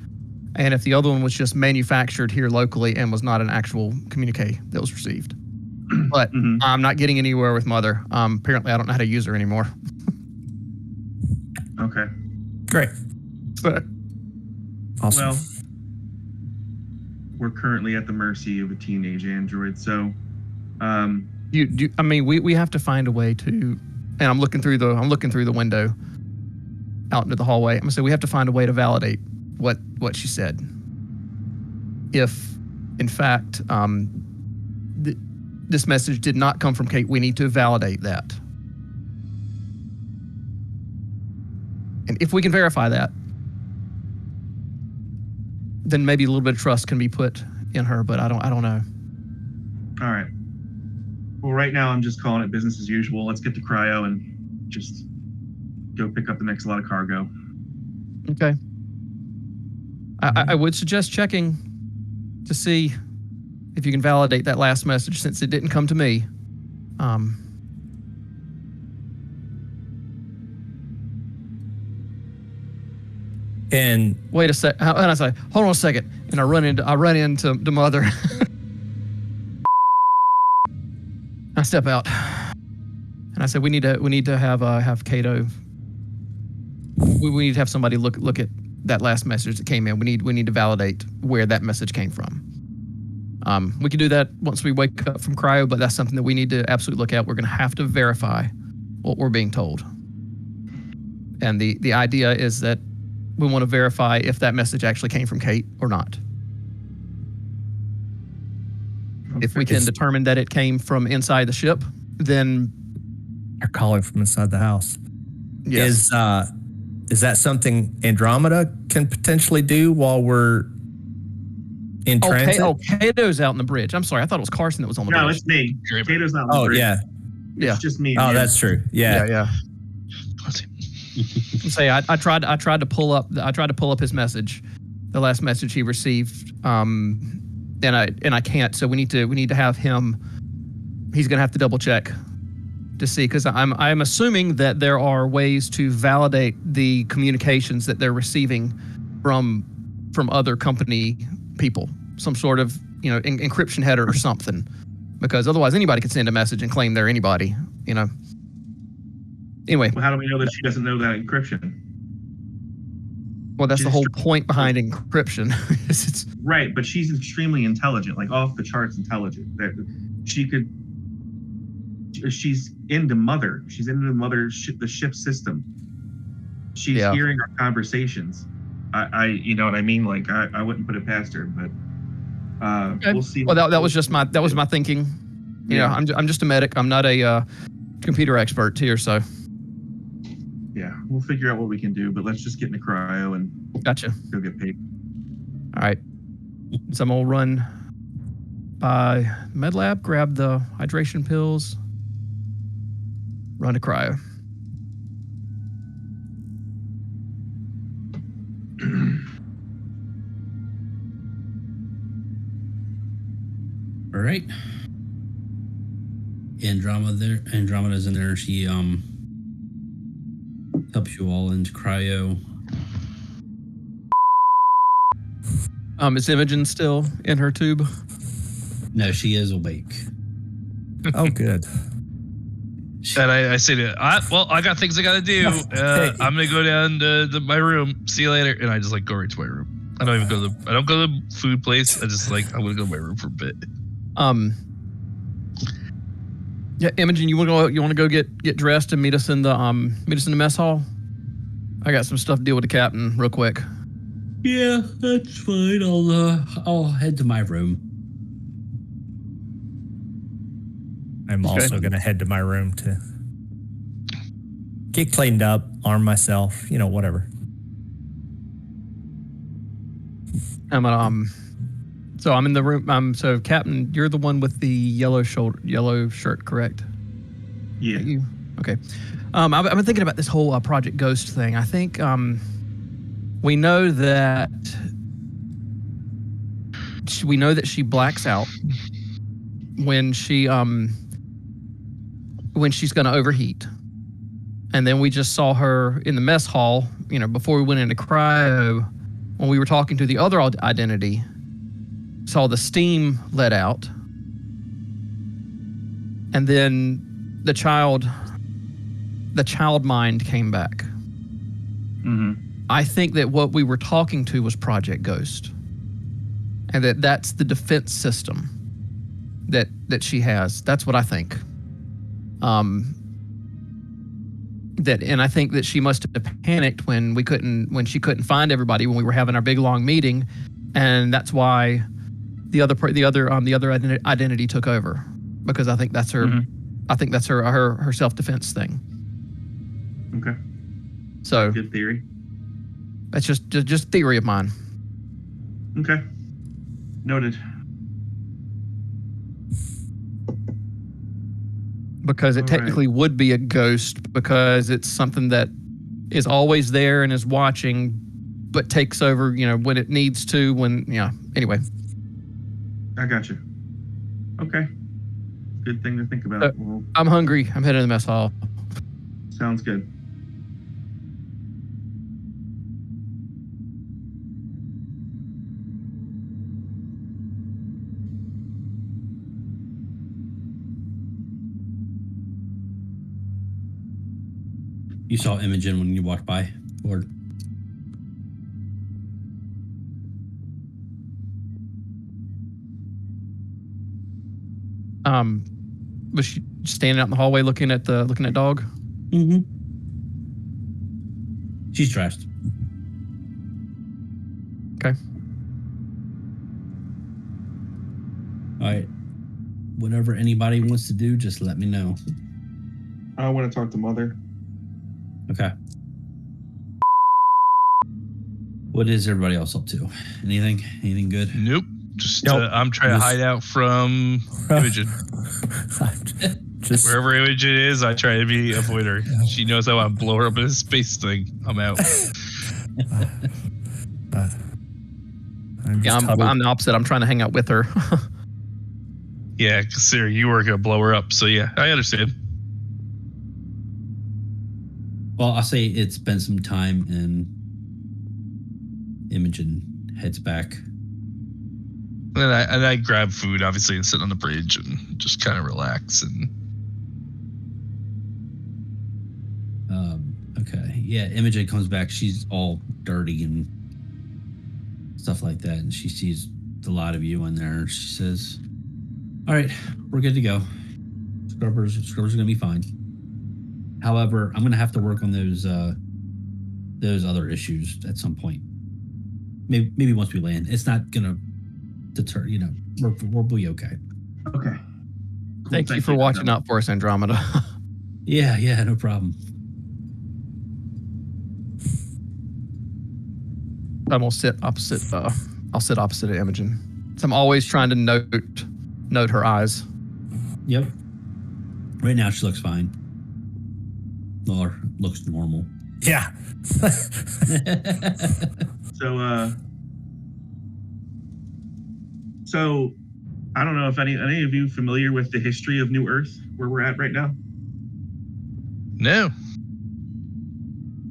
B: and if the other one was just manufactured here locally and was not an actual communique that was received. But I'm not getting anywhere with Mother. Apparently, I don't know how to use her anymore.
G: Okay.
D: Great.
B: But
D: Awesome.
G: Well, we're currently at the mercy of a teenage android, so
B: we have to find a way to, and I'm looking through the window out into the hallway. I'm gonna say we have to find a way to validate what she said. If in fact this message did not come from Kate, we need to validate that. And if we can verify that, then maybe a little bit of trust can be put in her, but I don't know.
G: all right. Well, right now I'm just calling it business as usual. Let's get to cryo and just go pick up the next lot of cargo.
B: Okay. I would suggest checking to see if you can validate that last message, since it didn't come to me.
D: And
B: Wait a sec. And I say, hold on a second. And I run into Mother. I step out, and I said, we need to have Cato. We need to have somebody look at that last message that came in. We need to validate where that message came from. We can do that once we wake up from cryo, but that's something that we need to absolutely look at. We're going to have to verify what we're being told. And the idea is that we want to verify if that message actually came from Kate or not. If we can determine that it came from inside the ship, then
D: they're calling from inside the house.
B: yes.
D: Is that something Andromeda can potentially do while we're in transit?
B: Cato's out on the bridge. I'm sorry, I thought it was Carson that was on the
G: No,
B: bridge.
G: it's me. Kato's not on the
D: Oh,
G: bridge.
D: yeah.
B: Yeah.
G: It's just me.
D: Oh,
G: and
D: that's true. Yeah.
B: Yeah. Say I tried to pull up his message, the last message he received, and I can't. So we need to have him. He's gonna have to double check to see, because I'm assuming that there are ways to validate the communications that they're receiving from other company people, some sort of encryption header or something, because otherwise anybody could send a message and claim they're anybody. Anyway,
G: Well, how do we know that she doesn't know that encryption?
B: Well, that's
C: She's
B: the whole
C: extremely
B: point behind encryption. It's
C: right, but she's extremely intelligent, like off the charts intelligent. That she could. She's into Mother. She's into the ship system. She's hearing our conversations. I you know what I mean? Like I wouldn't put it past her, but we'll see.
B: Well, that was just my thinking. You know, I'm just a medic. I'm not a computer expert here, so.
C: Yeah, we'll figure out what we can do, but let's just get in the cryo and
B: Gotcha.
C: go get paid.
B: All right. So I'm gonna run by med lab, grab the hydration pills, run to cryo.
A: All right. Andromeda's in there. She helps you all into cryo.
B: Is Imogen still in her tube?
A: No, she is awake.
D: Oh, good.
F: And I say to her, I got things I got to do. I'm going to go down to my room. See you later. And I just like go right to my room. I don't go to the food place. I just like, I'm going to go to my room for a bit.
B: Yeah, Imogen, you want to go get dressed and meet us in the mess hall? I got some stuff to deal with the captain real quick.
A: Yeah, that's fine. I'll head to my room.
D: I'm also going to head to my room to get cleaned up, arm myself, whatever.
B: So I'm in the room. So Captain, you're the one with the yellow shirt, correct?
C: Yeah.
B: You? Okay. I've been thinking about this whole Project Ghost thing. I think we know that she blacks out when she's going to overheat. And then we just saw her in the mess hall, before we went into cryo, when we were talking to the other identity, saw the steam let out. And then the child mind came back.
C: Mm-hmm.
B: I think that what we were talking to was Project Ghost. And that's the defense system that she has. That's what I think. And I think that she must have panicked when she couldn't find everybody when we were having our big long meeting, and that's why the other identity took over, because I think that's her.
C: Mm-hmm.
B: I think that's her self-defense thing.
C: Okay.
B: So
C: good theory.
B: That's just theory of mine.
C: Okay. Noted.
B: Because it technically would be a ghost, because it's something that is always there and is watching, but takes over, when it needs to. Anyway.
C: I got you. Okay. Good thing to think about.
B: I'm hungry. I'm heading to the mess hall.
C: Sounds good.
A: You saw Imogen when you walked by, or
B: was she standing out in the hallway looking at dog?
A: Mm-hmm. She's dressed.
B: Okay.
A: All right. Whatever anybody wants to do, just let me know.
C: I want to talk to Mother.
A: Okay. What is everybody else up to? Anything good?
F: Nope. Just
D: Nope.
F: I'm trying to hide out from Imogen.
D: Just
F: Wherever Imogen is, I try to avoid her. She knows I want to blow her up in a space thing. I'm out.
B: I'm the opposite. I'm trying to hang out with her.
F: Yeah, consider you were gonna blow her up. So yeah, I understand.
A: Well, I'll say it's been some time, and Imogen heads back.
F: And I grab food, obviously, and sit on the bridge and just kind of relax. And
A: Okay. Yeah, Imogen comes back. She's all dirty and stuff like that, and she sees the lot of you in there. And she says, "All right, we're good to go. Scrubbers are gonna be fine. However, I'm gonna have to work on those other issues at some point. Maybe once we land. It's not gonna deter. We'll be okay."
C: Okay. Cool.
B: Thank you for watching out for us, Andromeda.
A: Yeah, no problem.
B: I'm gonna sit opposite. I'll sit opposite of Imogen. So I'm always trying to note her eyes.
A: Yep. Right now, she looks fine. Or looks normal.
D: Yeah.
C: So I don't know if any of you familiar with the history of New Earth, where we're at right now.
F: No.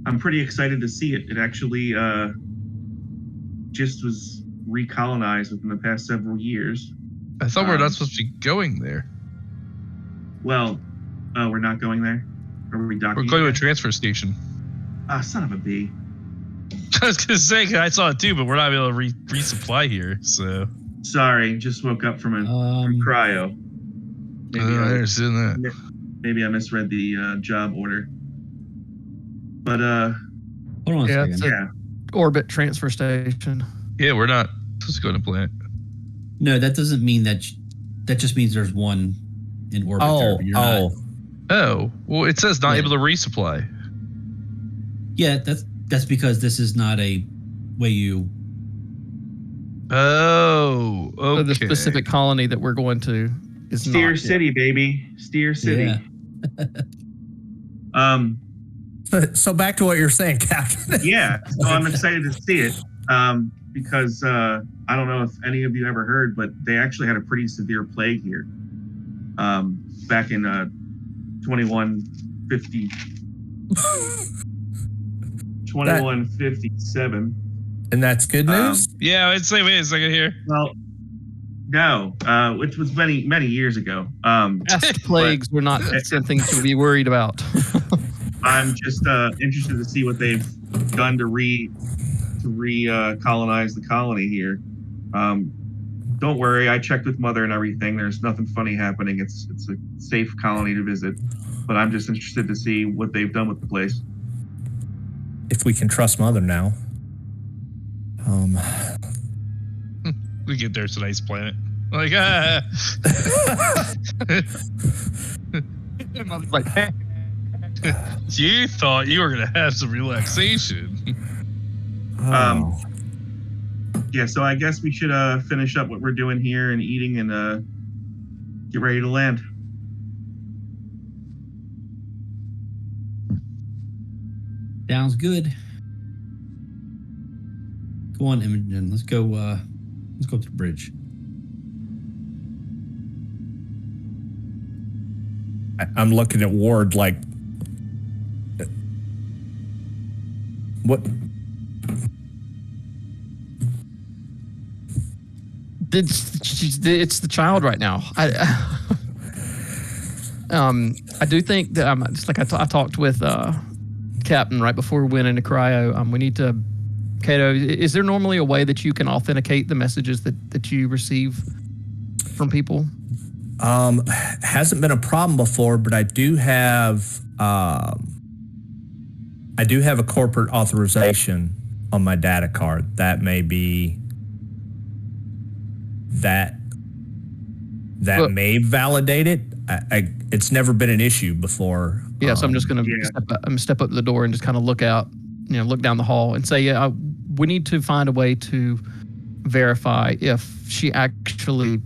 C: I'm pretty excited to see it. It actually just was recolonized within the past several years.
F: I thought we're not supposed to be going there.
C: Well, we're not going there? Are we docking?
F: We're going to a transfer station.
C: Son of a bee.
F: I was going to say, 'cause I saw it too, but we're not able to resupply here, so.
C: Sorry, just woke up from from cryo.
F: I understand that.
C: Maybe I misread the job order. But
A: Hold on a second.
B: It's a orbit transfer station.
F: Yeah, we're not supposed to go to planet.
A: No, that doesn't mean that. That just means there's one in orbit. there, but you're not.
F: Oh, well, it says not
A: Yeah.
F: able to resupply.
A: Yeah, that's because this is not a Wey-Yu.
F: Oh, okay.
B: So the specific colony that we're going to is
C: Steer
B: not
C: City, baby. Steer City.
A: Yeah.
D: So back to what you're saying, Captain.
C: Yeah, so I'm excited to see it because I don't know if any of you ever heard, but they actually had a pretty severe plague here back in 2150. 2157.
D: And that's good news?
F: Yeah, I'd say, wait a second here.
C: Well, no, which was many years ago.
B: Past plagues were not something to be worried about.
C: I'm just interested to see what they've done to colonize the colony here. Don't worry, I checked with Mother and everything. There's nothing funny happening. It's a safe colony to visit. But I'm just interested to see what they've done with the place.
D: If we can trust Mother now.
F: We get there, it's a nice planet. Like,
B: Like,
F: you thought you were going to have some relaxation.
C: Yeah, so I guess we should finish up what we're doing here and eating and get ready to land.
A: Sounds good. Go on, Imogen. Let's go to the bridge.
D: I'm looking at Ward like, what?
B: It's the child right now. I do think that just like I talked with Captain right before we went into cryo. We need to, Cato. Is there normally a way that you can authenticate the messages that you receive from people?
D: Hasn't been a problem before, but I do have a corporate authorization on my data card. That may be that may validate it. It's never been an issue before.
B: Yeah, so I'm just going to step up to the door and just kind of look out, look down the hall and say, yeah, we need to find a way to verify if she actually,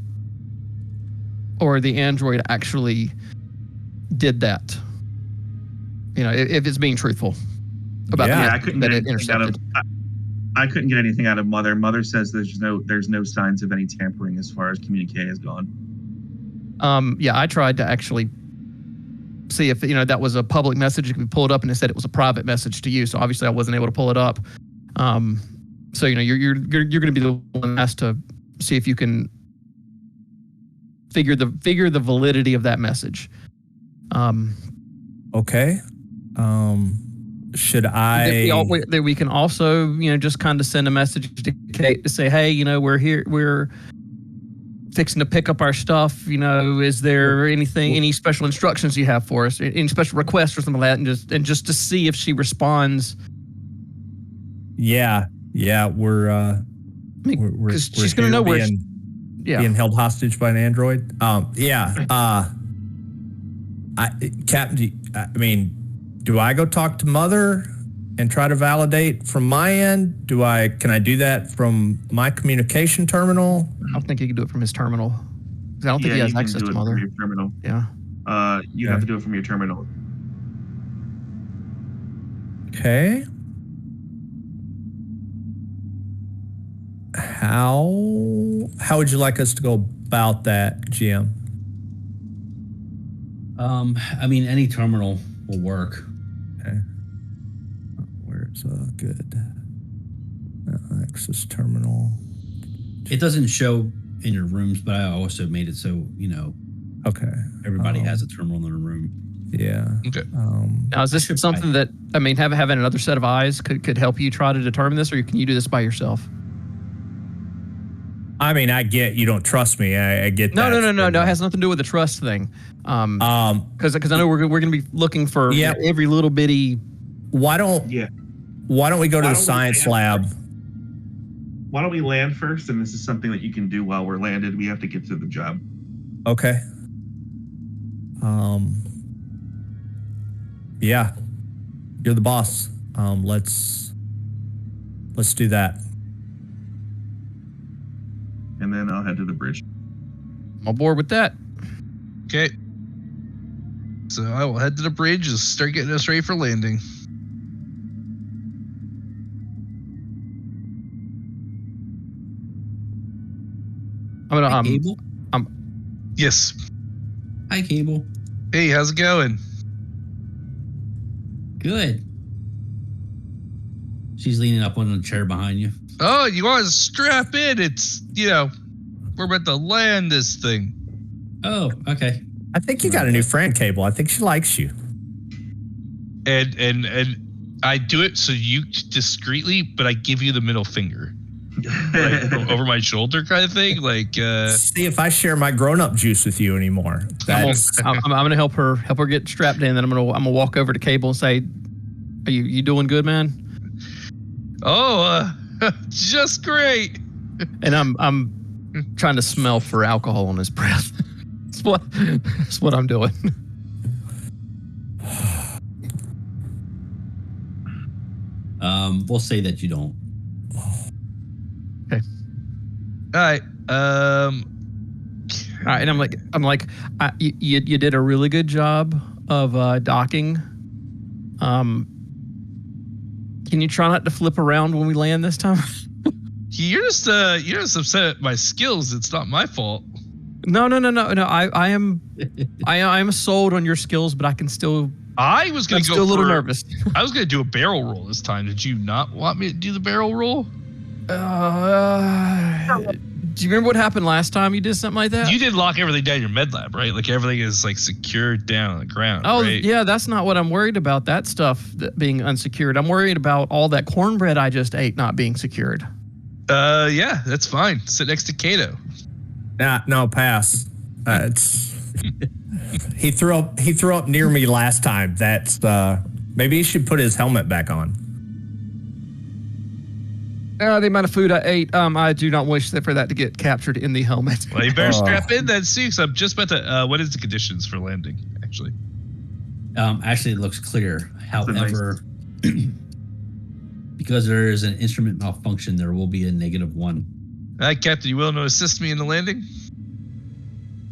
B: or the android actually did that. If it's being truthful about
C: I couldn't
B: that
C: get
B: it
C: anything out of.
B: intercepted.
C: I couldn't get anything out of Mother. Mother says there's no signs of any tampering as far as communique has gone.
B: Yeah, I tried to actually see if that was a public message. It could be pulled up, and it said it was a private message to you. So obviously, I wasn't able to pull it up. So you're going to be the one asked to see if you can figure the validity of that message.
D: Okay. should
B: that we can also, just kind of send a message to Kate to say, hey, we're here, we're fixing to pick up our stuff. Is there any special instructions you have for us, any special requests or something like that, and just to see if she responds.
D: Yeah, we're
B: she's gonna know where
D: being held hostage by an android. Captain, do I go talk to Mother and try to validate from my end? Can I do that from my communication terminal?
B: I don't think he can do it from his terminal. I don't think he has access to Mother.
C: Your terminal.
B: Yeah.
C: You have to do it from your terminal.
D: Okay. How would you like us to go about that, GM?
A: Any terminal will work.
D: Okay. Where's a good access terminal?
A: It doesn't show in your rooms, but I also made it so
D: Okay.
A: Everybody has a terminal in their room.
D: Yeah.
F: Okay.
B: Now, is this something that having another set of eyes could help you try to determine this, or can you do this by yourself?
D: I get you don't trust me. I get that.
B: No. It has nothing to do with the trust thing. Because I know we're going to be looking for every little bitty.
D: Why don't we go to the science lab?
C: Why don't we land first? And this is something that you can do while we're landed. We have to get to the job.
D: Okay. Yeah, you're the boss. Let's do that.
C: And then I'll head to the bridge.
B: I'm on board with that.
F: Okay. So I will head to the bridge and start getting us ready for landing.
B: I'm gonna
A: Cable?
F: Yes.
A: Hi, Cable.
F: Hey, how's it going?
A: Good. She's leaning up on the chair behind you.
F: Oh, you want to strap in? It's, we're about to land this thing.
A: Oh, okay.
D: I think you got a new friend, Cable. I think she likes you.
F: And I do it so you discreetly, but I give you the middle finger. Like over my shoulder kind of thing.
D: See if I share my grown-up juice with you anymore.
B: I'm gonna help her get strapped in, then I'm gonna walk over to Cable and say, "Are you doing good, man?"
F: Oh, just great.
B: And I'm trying to smell for alcohol on his breath. That's what I'm doing.
A: We'll say that you don't.
B: Okay.
F: All right.
B: All right, and I'm like, you did a really good job of docking. Can you try not to flip around when we land this time?
F: You're just upset at my skills. It's not my fault.
B: No. I am sold on your skills, but I can still.
F: I was going to go.
B: Still a little nervous.
F: I was going to do a barrel roll this time. Did you not want me to do the barrel roll?
B: Do you remember what happened last time you did something like that?
F: You did lock everything down in your med lab, right? Like everything is secured down on the ground.
B: Oh,
F: right?
B: Yeah, that's not what I'm worried about. That stuff being unsecured. I'm worried about all that cornbread I just ate not being secured.
F: Yeah, that's fine. Sit next to Kato.
D: No, pass. He threw up near me last time. That's maybe he should put his helmet back on.
B: The amount of food I ate, I do not wish for that to get captured in the helmet.
F: Well, you better strap in then, see, because I'm just about to. What is the conditions for landing, actually?
A: Actually, it looks clear. However, because there is an instrument malfunction, there will be a -1.
F: All right, Captain, you willing to assist me in the landing?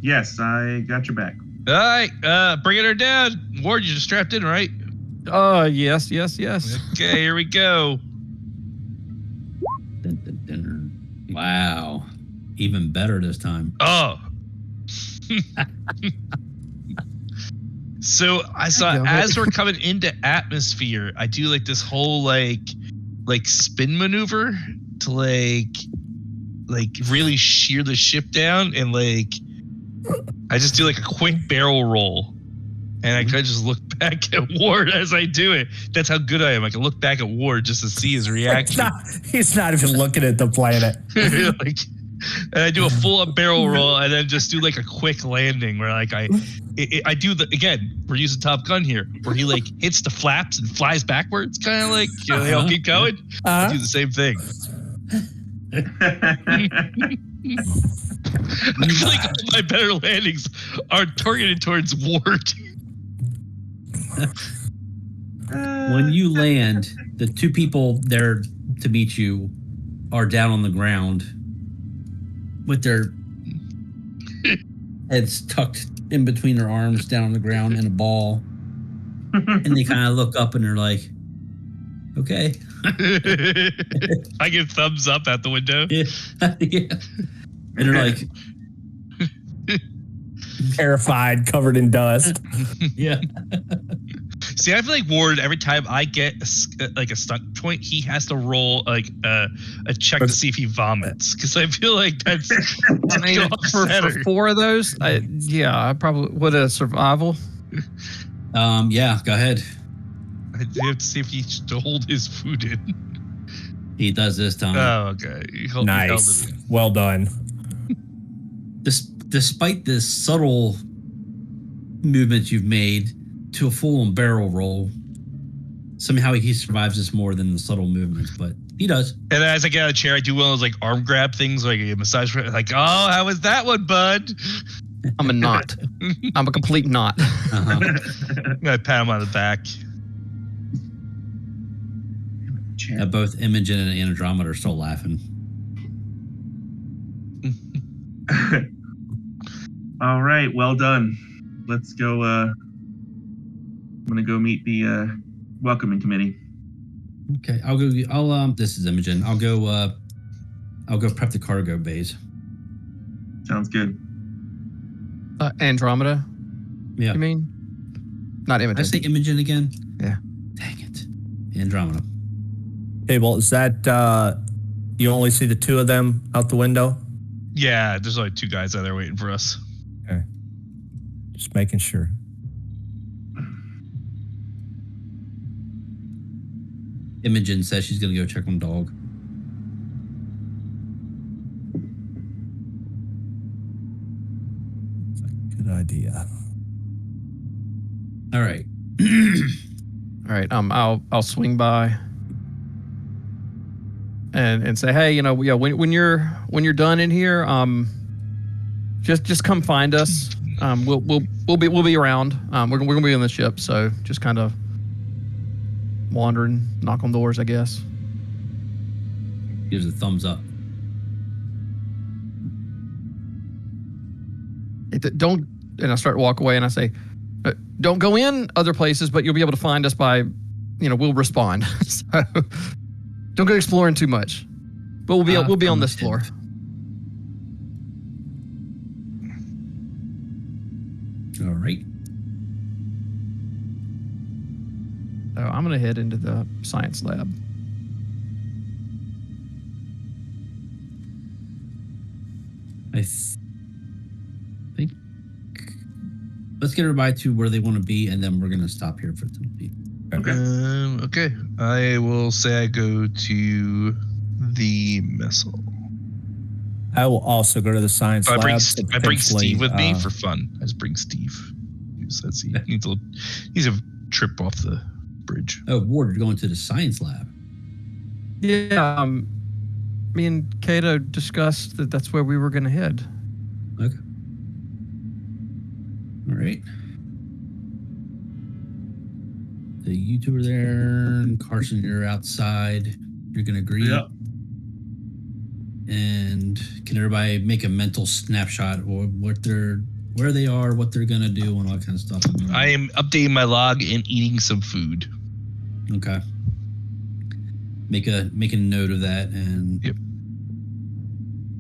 C: Yes, I got your back.
F: All right, bringing her down. Ward, you're just strapped in, right?
B: Yes.
F: Okay, here we go.
A: Dun, dun, dun. Wow. Even better this time.
F: Oh. So I saw as we're coming into atmosphere, I do this whole like spin maneuver to really shear the ship down, and I just do a quick barrel roll, And I could just look back at Ward as I do it. That's how good I am. I can look back at Ward just to see his reaction.
D: He's not even looking at the planet.
F: Like, and I do a full up barrel roll and then just do like a quick landing where like I do the, again, we're using Top Gun here, where he like hits the flaps and flies backwards, kind of like, you know, they all keep going. I do the same thing. I feel like all my better landings are targeted towards Ward.
A: When you land, the two people there to meet you are down on the ground with their heads tucked in between their arms down on the ground in a ball. And they kind of look up and they're like, okay.
F: I give thumbs up at the window.
A: Yeah. And they're like,
D: terrified, covered in dust.
A: yeah.
F: See, I feel like Ward, every time I get a stunt point, he has to roll like a check to see if he vomits. Because I feel like that's
B: I mean, for 4 of those, I probably would a survival.
A: Yeah, go ahead.
F: I have to see if he stole his food in.
A: He does this time.
F: Oh, okay.
D: Nice. Well done.
A: Despite the subtle movements you've made to a full-on barrel roll, somehow he survives this more than the subtle movements, but he does.
F: And as I get out of the chair, I do one of those like arm grab things, like a massage, like, oh, how was that one, bud?
B: I'm a knot. I'm a complete knot.
A: Uh-huh.
F: I pat him on the back.
A: Both Imogen and Andromeda are still laughing.
C: All right, well done. Let's go. I'm gonna go meet the welcoming committee.
A: Okay, I'll go. This is Imogen. I'll go prep the cargo bays.
C: Sounds good.
B: Andromeda.
A: Yeah.
B: You mean? Not
A: Did I
B: Imogen.
A: say Imogen again?
B: Yeah.
A: Dang it, Andromeda.
D: Hey, well, is that you only see the 2 of them out the window?
F: Yeah, there's only 2 guys out there waiting for us.
D: Okay. Just making sure.
A: Imogen says she's gonna go check on dog.
D: Good idea.
A: All right.
B: All right. I'll swing by and say, hey, when you're done in here, just come find us. We'll be around. We're gonna be on the ship, so just kind of wandering, knock on doors, I guess.
A: Gives a thumbs up.
B: And I start to walk away, and I say, don't go in other places, but you'll be able to find us by, we'll respond. So don't go exploring too much. But we'll be on this floor.
A: All right.
B: So I'm gonna head into the science lab.
A: I think let's get everybody to where they want to be, and then we're gonna stop here for the
F: Okay.
C: Okay. I will say I go to the missile.
D: I will also go to the science lab.
F: I bring Steve with me for fun. I just bring Steve. He says he needs a trip off the bridge.
A: Oh, Ward, you're going to the science lab.
B: Yeah. Me and Kato discussed that that's where we were gonna head.
A: Okay. All right. So you 2 are there, and Carson, you're outside. You're gonna greet.
C: Yep.
A: And can everybody make a mental snapshot or where they are, what they're gonna do, and all that kind of stuff?
F: I am updating my log and eating some food.
A: Okay. Make a note of that, and
F: yep.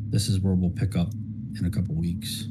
A: This is where we'll pick up in a couple weeks.